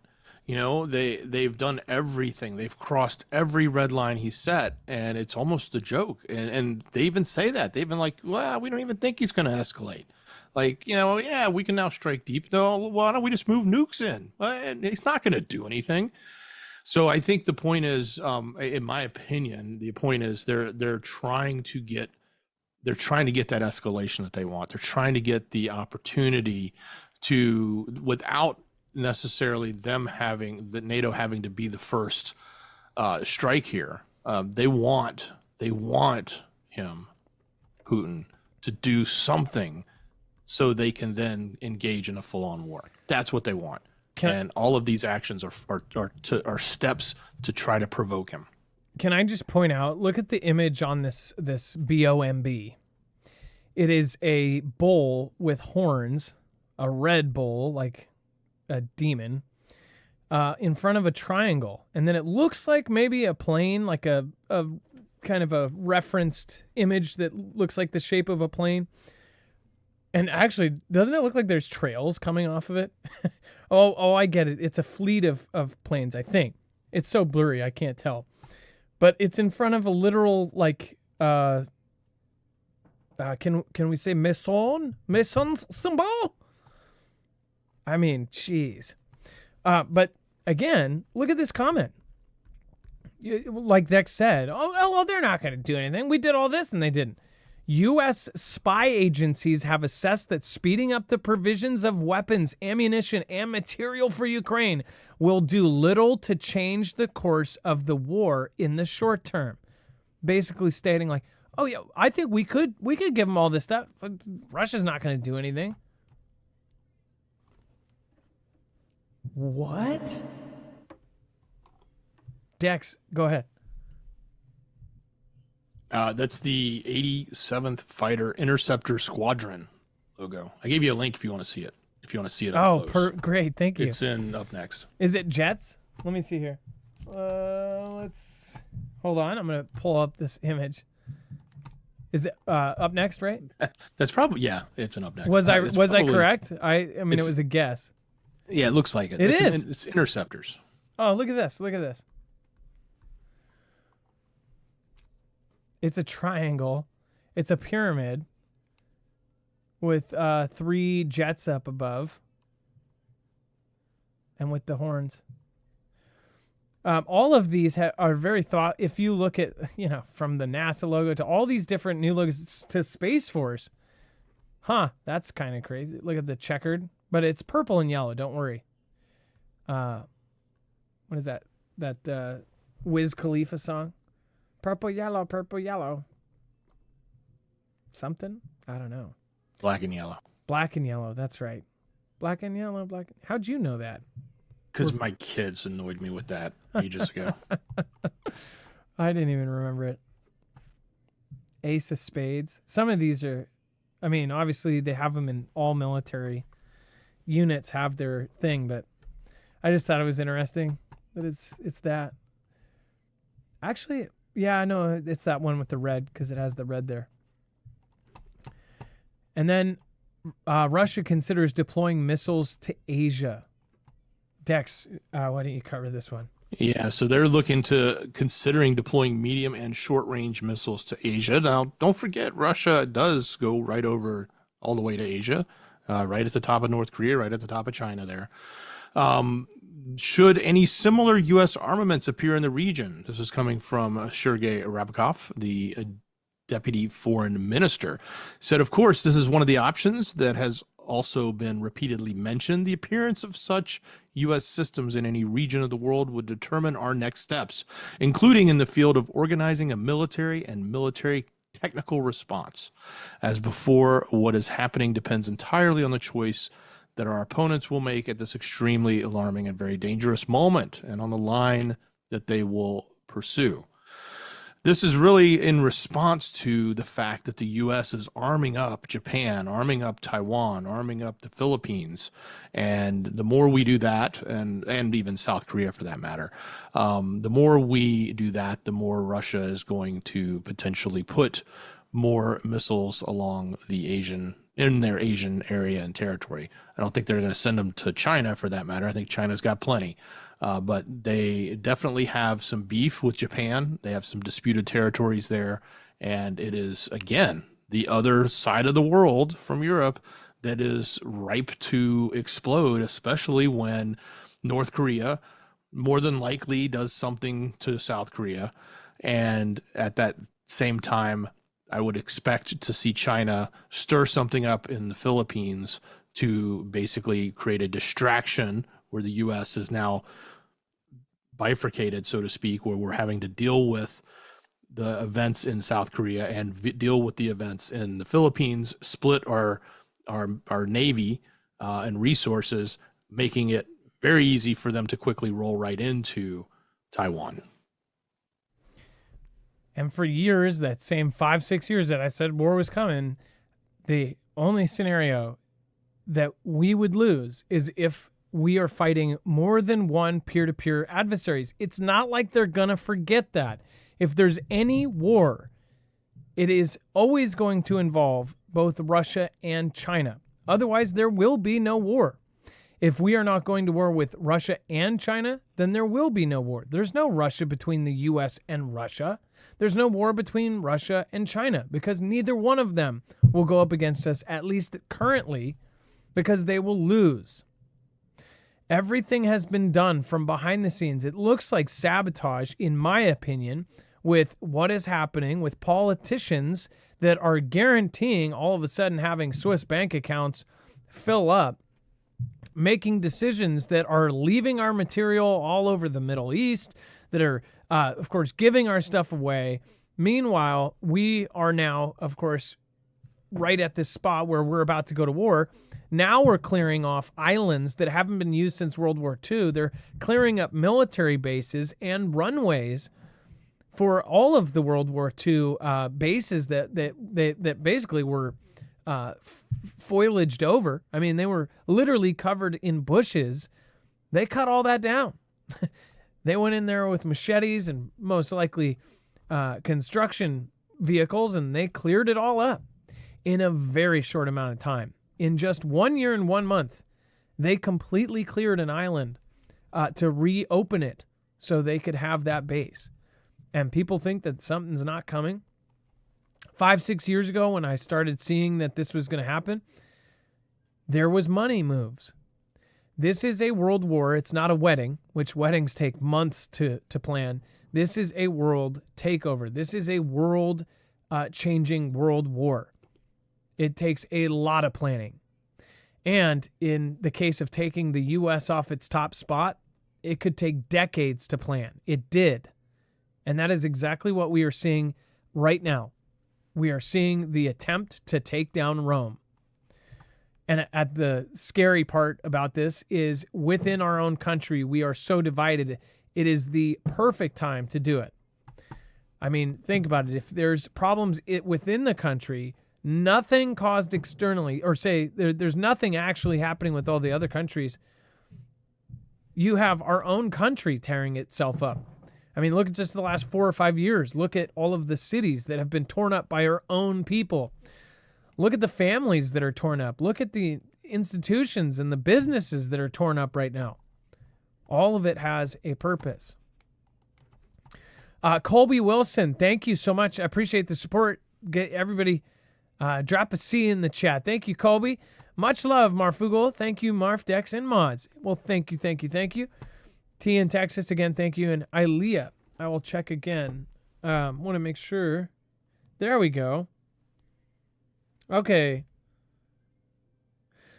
They've done everything. They've crossed every red line he set, and it's almost a joke. And they even say that. They've been like, well, we don't even think he's going to escalate. Like, yeah, we can now strike deep. No, why don't we just move nukes in? He's not going to do anything. So I think the point is, in my opinion, the point is they're trying to get that escalation that they want. They're trying to get the opportunity to, without necessarily NATO having to be the first strike here. They want him, Putin, to do something so they can then engage in a full-on war. That's what they want. And all of these actions are steps to try to provoke him. Can I just point out, look at the image on this BOMB. It is a bull with horns, a red bull, like a demon, in front of a triangle. And then it looks like maybe a plane, like a kind of a referenced image that looks like the shape of a plane. And actually, doesn't it look like there's trails coming off of it? Oh, I get it. It's a fleet of planes, I think. It's so blurry, I can't tell. But it's in front of a literal, like, can we say maison symbol? I mean, jeez. But again, look at this comment. Like Dex said, well, they're not going to do anything. We did all this and they didn't. U.S. spy agencies have assessed that speeding up the provisions of weapons, ammunition, and material for Ukraine will do little to change the course of the war in the short term. Basically stating like, oh yeah, I think we could give them all this stuff. But Russia's not going to do anything. What? Dex, go ahead. That's the 87th Fighter Interceptor Squadron logo. I gave you a link if you want to see it. If you want to see it up close. Great, thank you. It's in up next. Is it jets? Let me see here. Let's hold on. I'm gonna pull up this image. Is it up next, right? That's probably it's an up next. Was I correct? I mean it was a guess. Yeah, it looks like it. It's interceptors. Oh, look at this! Look at this. It's a triangle. It's a pyramid with 3 jets up above and with the horns. All of these are very thought. If you look at, from the NASA logo to all these different new logos to Space Force, that's kind of crazy. Look at the checkered, but it's purple and yellow. Don't worry. What is that? That Wiz Khalifa song? Purple, yellow. Something? I don't know. Black and yellow. Black and yellow, that's right. Black and yellow, black. How'd you know that? Because my kids annoyed me with that ages ago. I didn't even remember it. Ace of Spades. Some of these are, obviously they have them in all military units have their thing, but I just thought it was interesting that it's that. Actually, yeah, I know it's that one with the red because it has the red there. And then Russia considers deploying missiles to Asia. Dex, why don't you cover this one? Yeah, so they're considering deploying medium and short-range missiles to Asia. Now, don't forget, Russia does go right over all the way to Asia, right at the top of North Korea, right at the top of China there. Should any similar U.S. armaments appear in the region? This is coming from Sergei Ryabkov, the deputy foreign minister, said, of course, this is one of the options that has also been repeatedly mentioned. The appearance of such U.S. systems in any region of the world would determine our next steps, including in the field of organizing a military and military technical response. As before, what is happening depends entirely on the choice that our opponents will make at this extremely alarming and very dangerous moment, and on the line that they will pursue. This is really in response to the fact that the U.S. is arming up Japan, arming up Taiwan, arming up the Philippines. And the more we do that, and even South Korea for that matter, the more we do that, the more Russia is going to potentially put more missiles along in their Asian area and territory. I don't think they're going to send them to China for that matter. I think China's got plenty. But they definitely have some beef with Japan. They have some disputed territories there. And it is, again, the other side of the world from Europe that is ripe to explode, especially when North Korea more than likely does something to South Korea. And at that same time, I would expect to see China stir something up in the Philippines to basically create a distraction where the U.S. is now bifurcated, so to speak, where we're having to deal with the events in South Korea and deal with the events in the Philippines, split our Navy and resources, making it very easy for them to quickly roll right into Taiwan. And for years, that same 5-6 years that I said war was coming, the only scenario that we would lose is if we are fighting more than one peer-to-peer adversaries. It's not like they're going to forget that. If there's any war, it is always going to involve both Russia and China. Otherwise, there will be no war. If we are not going to war with Russia and China, then there will be no war. There's no Russia between the U.S. and Russia. There's no war between Russia and China because neither one of them will go up against us, at least currently, because they will lose. Everything has been done from behind the scenes. It looks like sabotage, in my opinion, with what is happening with politicians that are guaranteeing all of a sudden having Swiss bank accounts fill up, making decisions that are leaving our material all over the Middle East, that are, of course, giving our stuff away. Meanwhile, we are now, of course, right at this spot where we're about to go to war. Now we're clearing off islands that haven't been used since World War II. They're clearing up military bases and runways for all of the World War II bases that basically were foliaged over. I mean, they were literally covered in bushes. They cut all that down. They went in there with machetes and most likely construction vehicles, and they cleared it all up in a very short amount of time. In just 1 year and 1 month, they completely cleared an island to reopen it so they could have that base. And people think that something's not coming. 5-6 years ago, when I started seeing that this was going to happen, there was money moves. This is a world war. It's not a wedding, which weddings take months to plan. This is a world takeover. This is a world changing world war. It takes a lot of planning. And in the case of taking the U.S. off its top spot, it could take decades to plan. It did. And that is exactly what we are seeing right now. We are seeing the attempt to take down Rome. And at the scary part about this is within our own country, we are so divided. It is the perfect time to do it. I mean, think about it. If there's problems within the country, nothing caused externally, or say there's nothing actually happening with all the other countries, you have our own country tearing itself up. I mean, look at just the last 4 or 5 years. Look at all of the cities that have been torn up by our own people. Look at the families that are torn up. Look at the institutions and the businesses that are torn up right now. All of it has a purpose. Colby Wilson, thank you so much. I appreciate the support. Get everybody, drop a C in the chat. Thank you, Colby. Much love, Marfoogle. Thank you, Marf, Dex, and Mods. Well, thank you. T in Texas, again, thank you. And Ilea, I will check again. Want to make sure. There we go. Okay.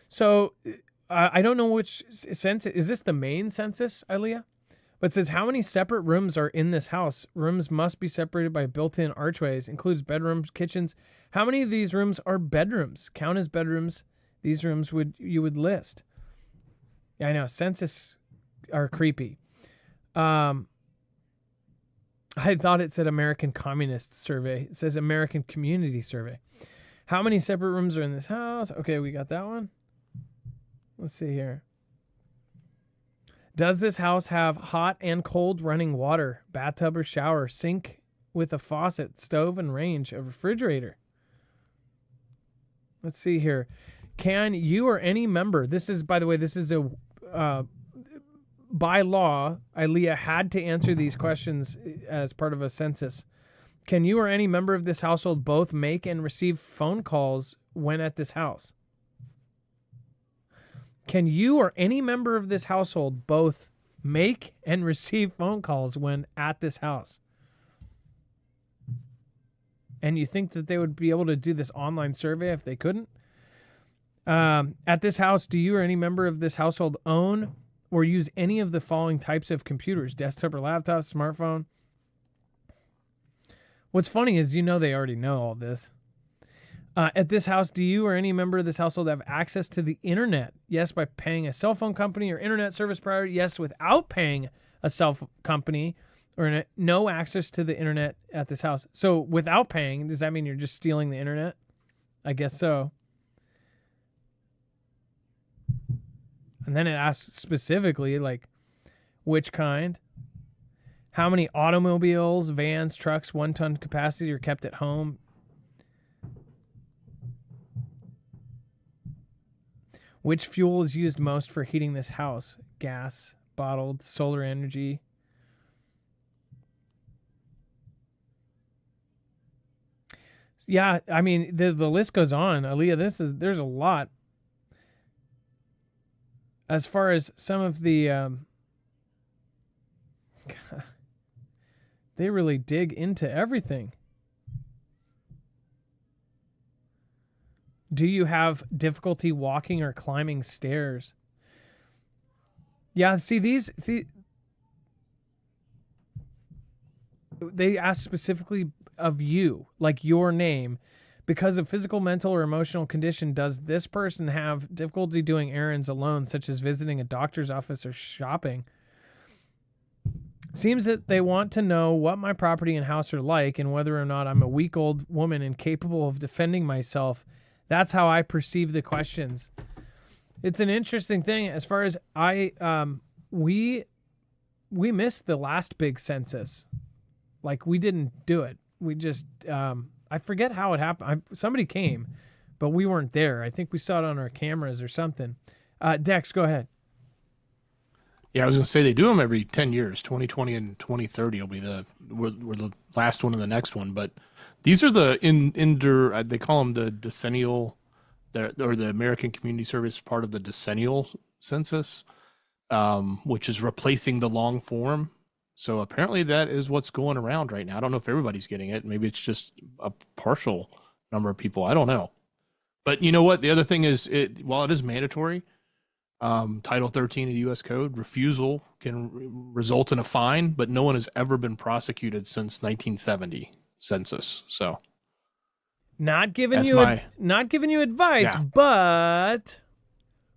So, I don't know which census. Is this the main census, Ilea? But it says, how many separate rooms are in this house? Rooms must be separated by built-in archways. Includes bedrooms, kitchens. How many of these rooms are bedrooms? Count as bedrooms. These rooms you would list. Yeah, I know. Census are creepy. I thought it said American Communist Survey. It says American Community Survey. How many separate rooms are in this house? Okay, we got that one. Let's see here. Does this house have hot and cold running water, bathtub or shower, sink with a faucet, stove and range, a refrigerator? Let's see here. Can you or any member, this is, by the way, this is a, by law, Ilea had to answer these questions as part of a census. Can you or any member of this household both make and receive phone calls when at this house? Can you or any member of this household both make and receive phone calls when at this house? And you think that they would be able to do this online survey if they couldn't? At this house, do you or any member of this household own or use any of the following types of computers? Desktop or laptop, smartphone? What's funny is, they already know all this. At this house, do you or any member of this household have access to the internet? Yes, by paying a cell phone company or internet service provider. Yes, without paying a cell phone company or no access to the internet at this house. So without paying, does that mean you're just stealing the internet? I guess so. And then it asks specifically, like, which kind? How many automobiles, vans, trucks, 1-ton capacity are kept at home? Which fuel is used most for heating this house? Gas, bottled, solar energy. Yeah, I mean, the list goes on. Aaliyah, there's a lot. As far as some of the, they really dig into everything. Do you have difficulty walking or climbing stairs? Yeah, see, they ask specifically of you, like your name. Because of physical, mental, or emotional condition, does this person have difficulty doing errands alone, such as visiting a doctor's office or shopping? Seems that they want to know what my property and house are like and whether or not I'm a weak old woman incapable of defending myself. That's how I perceive the questions. It's an interesting thing. As far as we missed the last big census. Like, we didn't do it. We just, I forget how it happened. Somebody came, but we weren't there. I think we saw it on our cameras or something. Dex, go ahead. Yeah, I was going to say they do them every 10 years. 2020 and 2030 will be we're the last one and the next one. But these are the they call them the decennial, or the American Community Service part of the decennial census, which is replacing the long form. So apparently that is what's going around right now. I don't know if everybody's getting it. Maybe it's just a partial number of people. I don't know. But you know what? The other thing is, while it is mandatory, Title 13 of the U.S. Code, refusal can result in a fine, but no one has ever been prosecuted since 1970 census. So, not giving you advice, yeah. but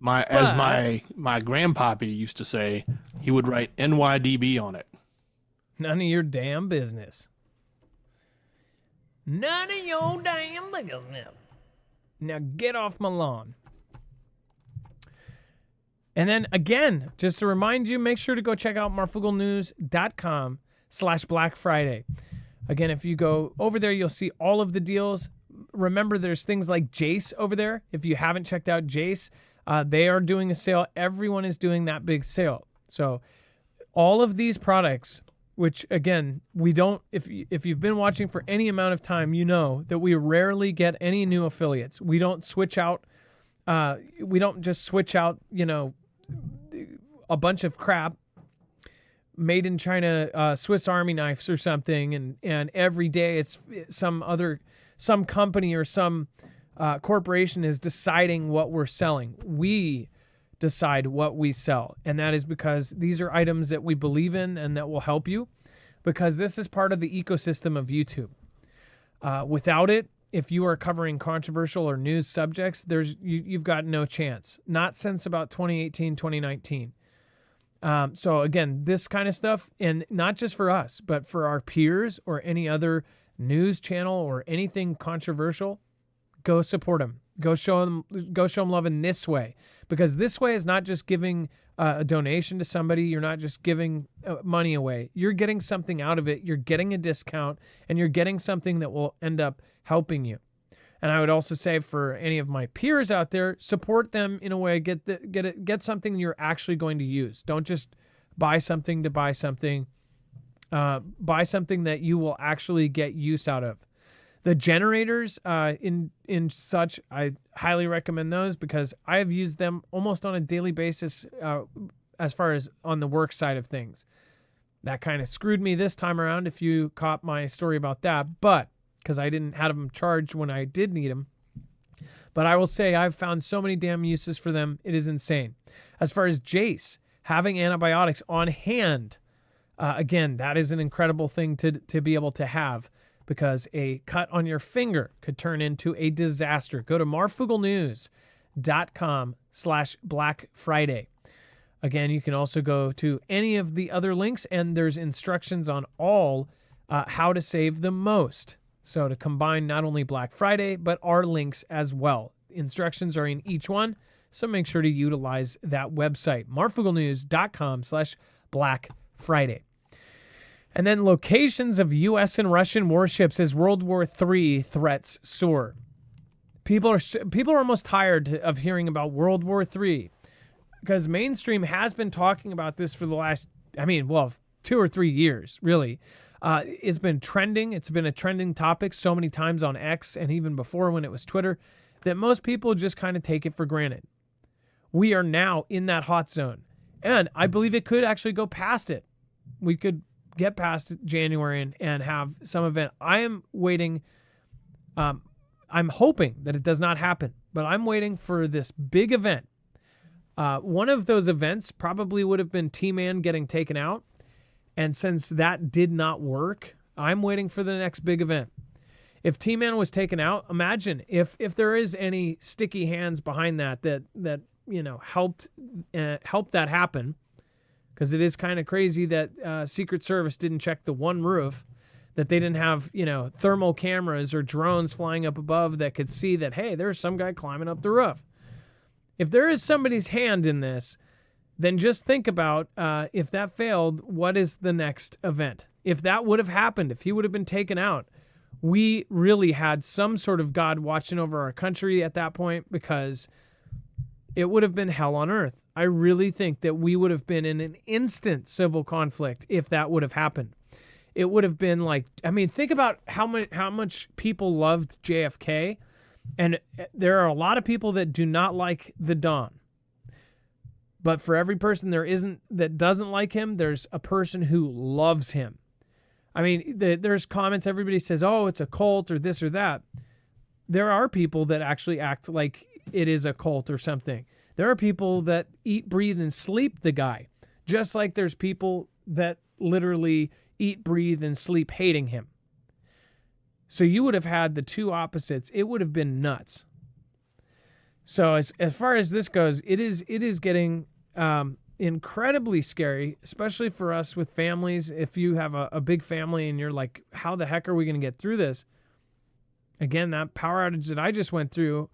as my grandpappy used to say, he would write NYDB on it. None of your damn business. None of your damn business. Now get off my lawn. And then again, just to remind you, make sure to go check out marfooglenews.com/Black Friday. Again, if you go over there, you'll see all of the deals. Remember, there's things like Jace over there. If you haven't checked out Jace, they are doing a sale. Everyone is doing that big sale. So all of these products, which again, we don't, if you've been watching for any amount of time, you know that we rarely get any new affiliates. We don't switch out, we don't just switch out, a bunch of crap made in China, Swiss Army knives or something. And every day it's some company or some corporation is deciding what we're selling. We decide what we sell. And that is because these are items that we believe in and that will help you, because this is part of the ecosystem of YouTube. Without it, if you are covering controversial or news subjects, you've got no chance. Not since about 2018, 2019. So again, this kind of stuff, and not just for us, but for our peers or any other news channel or anything controversial, go support them. Go show them love in this way, because this way is not just giving a donation to somebody. You're not just giving money away. You're getting something out of it. You're getting a discount, and you're getting something that will end up helping you. And I would also say for any of my peers out there, support them in a way. Get something you're actually going to use. Don't just buy something to buy something. Buy something that you will actually get use out of. The generators in such, I highly recommend those, because I have used them almost on a daily basis as far as on the work side of things. That kind of screwed me this time around, if you caught my story about that, but because I didn't have them charged when I did need them. But I will say I've found so many damn uses for them. It is insane. As far as Jace, having antibiotics on hand, again, that is an incredible thing to be able to have, because a cut on your finger could turn into a disaster. Go to marfooglenews.com/Black Friday. Again, you can also go to any of the other links, and there's instructions on all how to save the most. So to combine not only Black Friday, but our links as well. Instructions are in each one, so make sure to utilize that website, marfooglenews.com/Black Friday. And then locations of U.S. and Russian warships as World War III threats soar. People are almost tired of hearing about World War III, because mainstream has been talking about this for the last, 2 or 3 years, really. It's been trending. It's been a trending topic so many times on X, and even before when it was Twitter, that most people just kind of take it for granted. We are now in that hot zone, and I believe it could actually go past it. We could get past January and have some event. I am waiting. I'm hoping that it does not happen, but I'm waiting for this big event. One of those events probably would have been T-Man getting taken out. And since that did not work, I'm waiting for the next big event. If T-Man was taken out, imagine if there is any sticky hands behind that helped that happen. Because it is kind of crazy that Secret Service didn't check the one roof, that they didn't have, thermal cameras or drones flying up above that could see that, hey, there's some guy climbing up the roof. If there is somebody's hand in this, then just think about if that failed, what is the next event? If that would have happened, if he would have been taken out, we really had some sort of God watching over our country at that point, because it would have been hell on earth. I really think that we would have been in an instant civil conflict if that would have happened. It would have been think about how much people loved JFK. And there are a lot of people that do not like the Don. But for every person that doesn't like him, there's a person who loves him. There's comments, everybody says, oh, it's a cult or this or that. There are people that actually act like it is a cult or something. There are people that eat, breathe, and sleep the guy. Just like there's people that literally eat, breathe, and sleep hating him. So you would have had the two opposites. It would have been nuts. So as far as this goes, it is getting incredibly scary, especially for us with families. If you have a big family and you're like, how the heck are we going to get through this? Again, that power outage that I just went through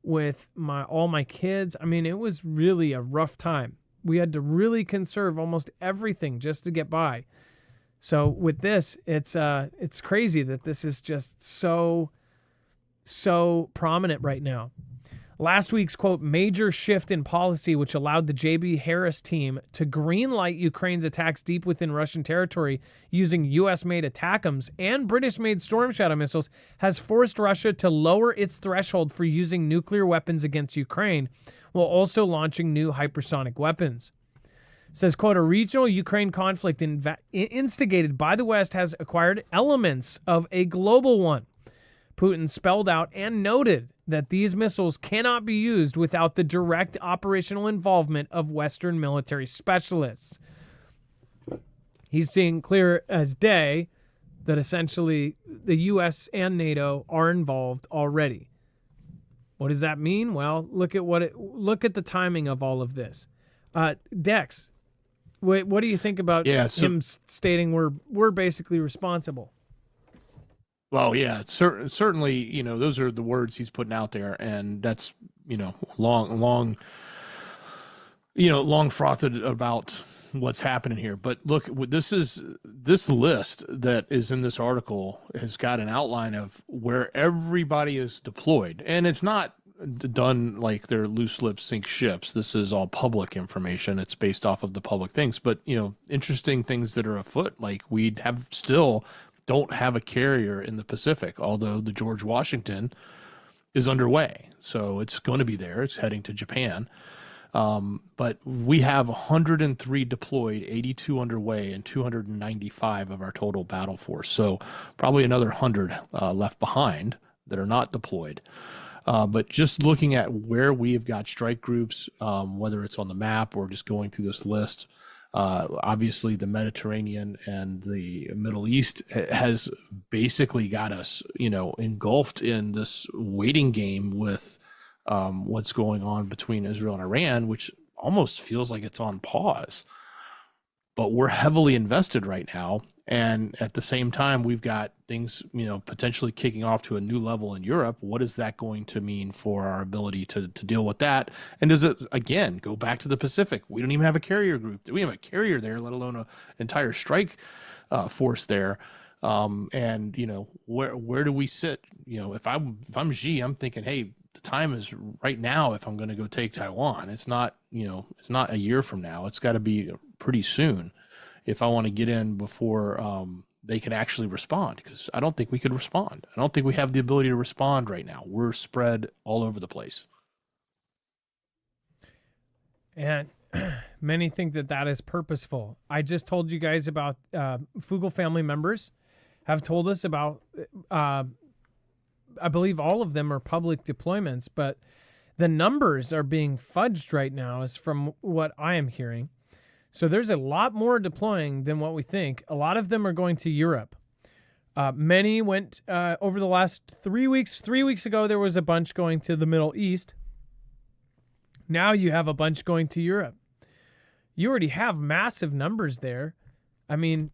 with all my kids, it was really a rough time. We had to really conserve almost everything just to get by. So with this, it's crazy that this is just so prominent right now. Last week's, quote, major shift in policy, which allowed the J.B. Harris team to greenlight Ukraine's attacks deep within Russian territory using U.S.-made ATACMS and British-made Storm Shadow missiles, has forced Russia to lower its threshold for using nuclear weapons against Ukraine, while also launching new hypersonic weapons. It says, quote, a regional Ukraine conflict instigated by the West has acquired elements of a global one. Putin spelled out and noted that these missiles cannot be used without the direct operational involvement of Western military specialists. He's seeing clear as day that essentially the U.S. and NATO are involved already. What does that mean? Well, look at the timing of all of this. Dex, what do you think about him stating we're basically responsible? Well, yeah, certainly, those are the words he's putting out there, and that's, long frothed about what's happening here. But look, this list that is in this article has got an outline of where everybody is deployed, and it's not done like they're loose lips sink ships. This is all public information. It's based off of the public things, but interesting things that are afoot. Like we don't have a carrier in the Pacific, although the George Washington is underway. So it's going to be there. It's heading to Japan. But we have 103 deployed, 82 underway, and 295 of our total battle force. So probably another 100 left behind that are not deployed. But just looking at where we have got strike groups, whether it's on the map or just going through this list, Obviously, the Mediterranean and the Middle East has basically got us, engulfed in this waiting game with what's going on between Israel and Iran, which almost feels like it's on pause. But we're heavily invested right now. And at the same time, we've got things, potentially kicking off to a new level in Europe. What is that going to mean for our ability to deal with that? And does it, again, go back to the Pacific? We don't even have a carrier group. We have a carrier there, let alone an entire strike force there. And, where do we sit? If I'm Xi, I'm thinking, hey, the time is right now if I'm going to go take Taiwan. It's not a year from now. It's got to be pretty soon if I want to get in before they can actually respond, because I don't think we could respond. I don't think we have the ability to respond right now. We're spread all over the place. And many think that is purposeful. I just told you guys about Fugel family members have told us about, I believe all of them are public deployments, but the numbers are being fudged right now, is from what I am hearing. So there's a lot more deploying than what we think. A lot of them are going to Europe. Many went over the last 3 weeks. 3 weeks ago, there was a bunch going to the Middle East. Now you have a bunch going to Europe. You already have massive numbers there. I mean,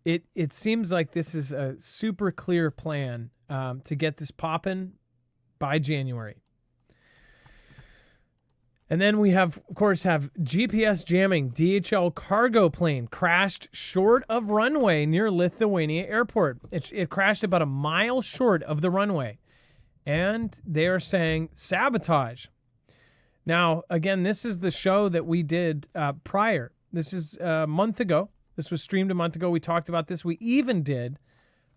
it seems like this is a super clear plan to get this popping by January. And then we have GPS jamming. DHL cargo plane crashed short of runway near Lithuania airport. It crashed about a mile short of the runway. And they are saying sabotage. Now, again, this is the show that we did prior. This is a month ago. This was streamed a month ago. We talked about this. We even did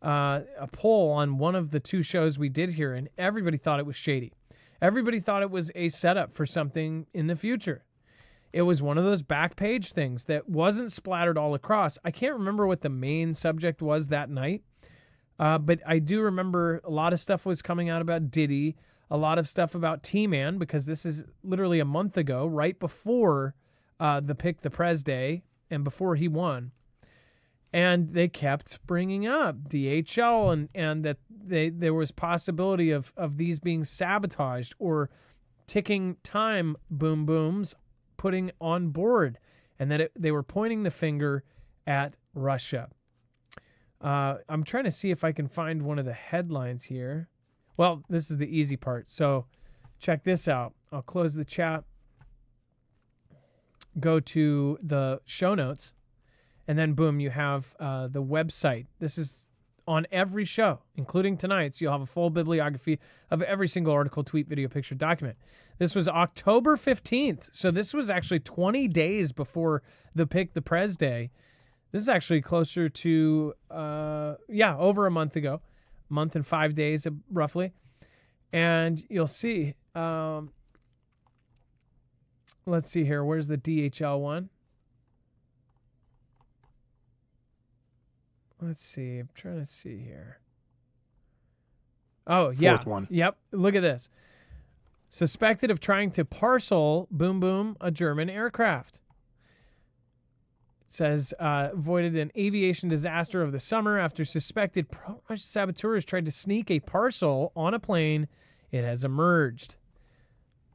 a poll on one of the two shows we did here, and everybody thought it was shady. Everybody thought it was a setup for something in the future. It was one of those back page things that wasn't splattered all across. I can't remember what the main subject was that night, but I do remember a lot of stuff was coming out about Diddy, a lot of stuff about T-Man, because this is literally a month ago, right before the Pick the Prez Day and before he won. And they kept bringing up DHL and that there was possibility of these being sabotaged or ticking time boom booms putting on board, and that they were pointing the finger at Russia. I'm trying to see if I can find one of the headlines here. Well, this is the easy part. So check this out. I'll close the chat. Go to the show notes. And then, boom, you have the website. This is on every show, including tonight's. You'll have a full bibliography of every single article, tweet, video, picture, document. This was October 15th. So this was actually 20 days before the Pick the Prez Day. This is actually closer to, over a month ago. Month and 5 days, roughly. And you'll see. Let's see here. Where's the DHL one? Let's see. I'm trying to see here. Oh, yeah. Fourth one. Yep. Look at this. Suspected of trying to parcel, boom, boom, a German aircraft. It says, avoided an aviation disaster of the summer after suspected pro-Russian saboteurs tried to sneak a parcel on a plane. It has emerged.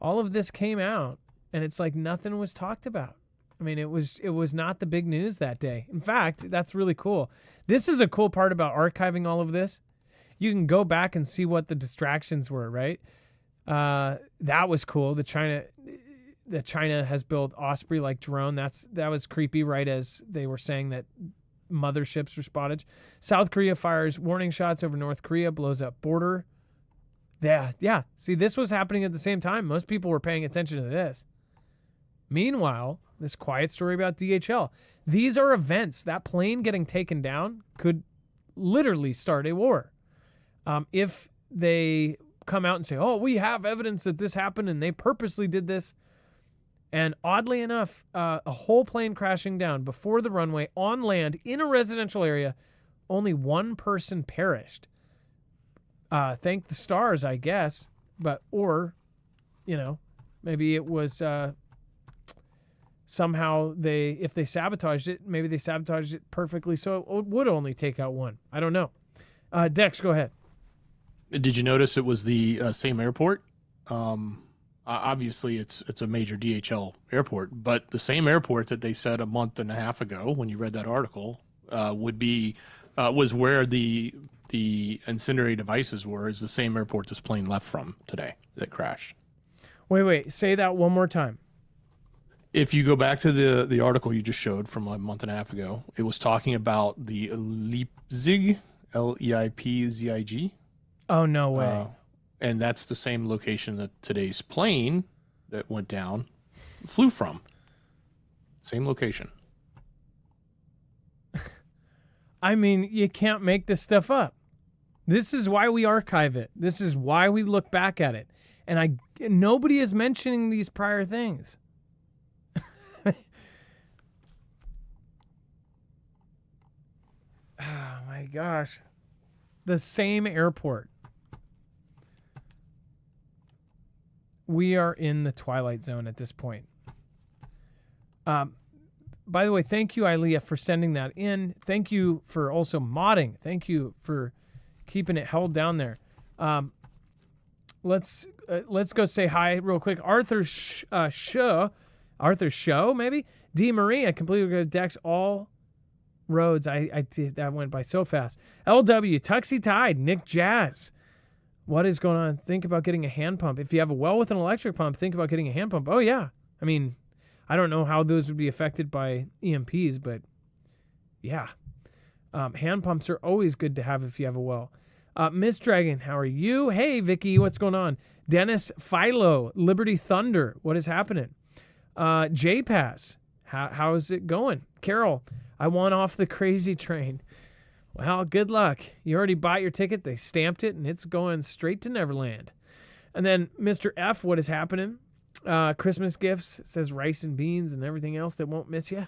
All of this came out, and it's like nothing was talked about. I mean, it was not the big news that day. In fact, that's really cool. This is a cool part about archiving all of this. You can go back and see what the distractions were, right? That was cool. The China has built Osprey-like drone. That was creepy, right, as they were saying that motherships were spotted. South Korea fires warning shots over North Korea, blows up border. Yeah. See, this was happening at the same time. Most people were paying attention to this. Meanwhile, this quiet story about DHL. These are events. That plane getting taken down could literally start a war. If they come out and say, oh, we have evidence that this happened and they purposely did this. And oddly enough, a whole plane crashing down before the runway on land in a residential area, only one person perished. Thank the stars, I guess. Maybe it was... somehow if they sabotaged it, maybe they sabotaged it perfectly so it would only take out one. I don't know. Dex, go ahead. Did you notice it was the same airport? Obviously, it's a major DHL airport, but the same airport that they said a month and a half ago when you read that article was where the incendiary devices were, is the same airport this plane left from today that crashed. Wait. Say that one more time. If you go back to the article you just showed from a month and a half ago, it was talking about the Leipzig, Leipzig. Oh, no way. And that's the same location that today's plane that went down flew from. Same location. I mean, you can't make this stuff up. This is why we archive it. This is why we look back at it. And nobody is mentioning these prior things. Oh my gosh. The same airport. We are in the twilight zone at this point. By the way, thank you, Ilea, for sending that in. Thank you for also modding. Thank you for keeping it held down there. Let's go say hi real quick. Arthur Shaw, maybe. D. Marie, I completely agree with Dex. All roads. I did that went by so fast. LW, Tuxie Tide, Nick Jazz. What is going on? Think about getting a hand pump. If you have a well with an electric pump, think about getting a hand pump. Oh, yeah. I mean, I don't know how those would be affected by EMPs, but yeah. Hand pumps are always good to have if you have a well. Miss Dragon, how are you? Hey, Vicky, what's going on? Dennis Philo, Liberty Thunder, what is happening? J-Pass, how is it going? Carol, I want off the crazy train. Well, good luck. You already bought your ticket. They stamped it, and it's going straight to Neverland. And then Mr. F, what is happening? Christmas gifts. It says rice and beans and everything else that won't miss you.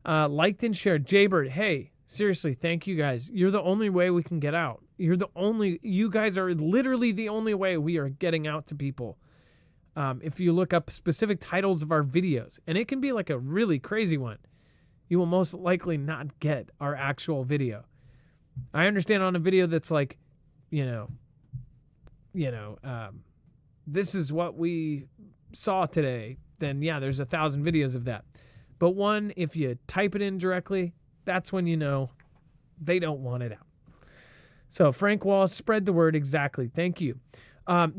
Liked and shared. Jaybird, hey, seriously, thank you guys. You're the only way we can get out. You guys are literally the only way we are getting out to people. If you look up specific titles of our videos, and it can be like a really crazy one, you will most likely not get our actual video. I understand on a video that's like, this is what we saw today, then yeah, there's 1,000 videos of that. But one, if you type it in directly, that's when you know they don't want it out. So Frank Wallace, spread the word. Exactly. Thank you.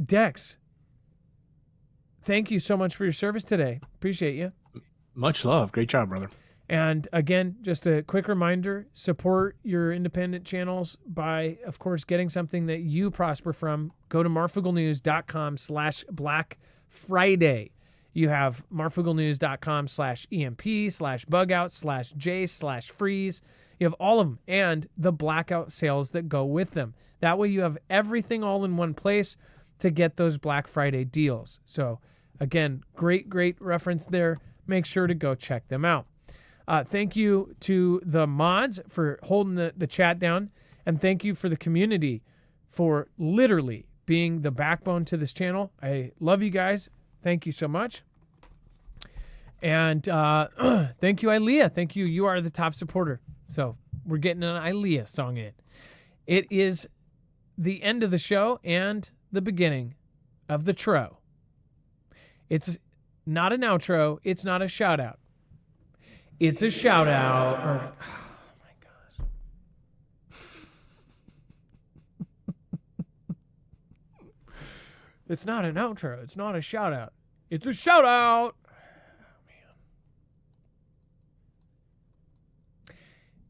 Dex, thank you so much for your service today. Appreciate you. Much love. Great job, brother. And again, just a quick reminder, support your independent channels by, of course, getting something that you prosper from. Go to marfooglenews.com/Black Friday. You have marfooglenews.com/EMP/bugout/J/freeze. You have all of them and the blackout sales that go with them. That way you have everything all in one place to get those Black Friday deals. So again, great reference there. Make sure to go check them out. Thank you to the mods for holding the chat down. And thank you for the community for literally being the backbone to this channel. I love you guys. Thank you so much. And thank you, Ilea. Thank you. You are the top supporter. So we're getting an Ilea song in it. It is the end of the show and the beginning of the tro. It's not an outro. It's not a shout out. It's a shout out. Oh my gosh. It's not an outro. It's not a shout out. It's a shout out. Oh man.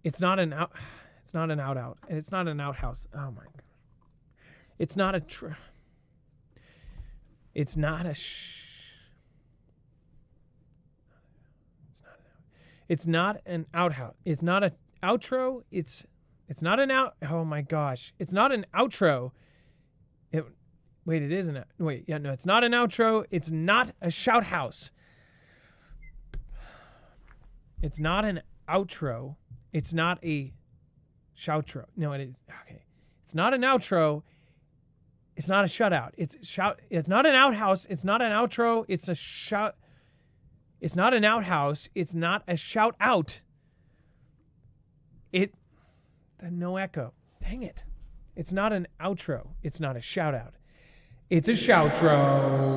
It's not an out. It's not an out. And it's not an outhouse. Oh my god. It's not a It's not a It's not an outhouse. It's not an outro. It's not an out. Oh my gosh. It's not an outro. Wait, it isn't. Wait, yeah, no, it's not an outro. It's not a shout house. It's not an outro. It's not a shoutro. No, it is. Okay. It's not an outro. It's not a shutout. It's not an outhouse. It's not an outro. It's a shout. It's not an outhouse. It's not a shout out. No echo. Dang it. It's not an outro. It's not a shout out. It's a shoutro.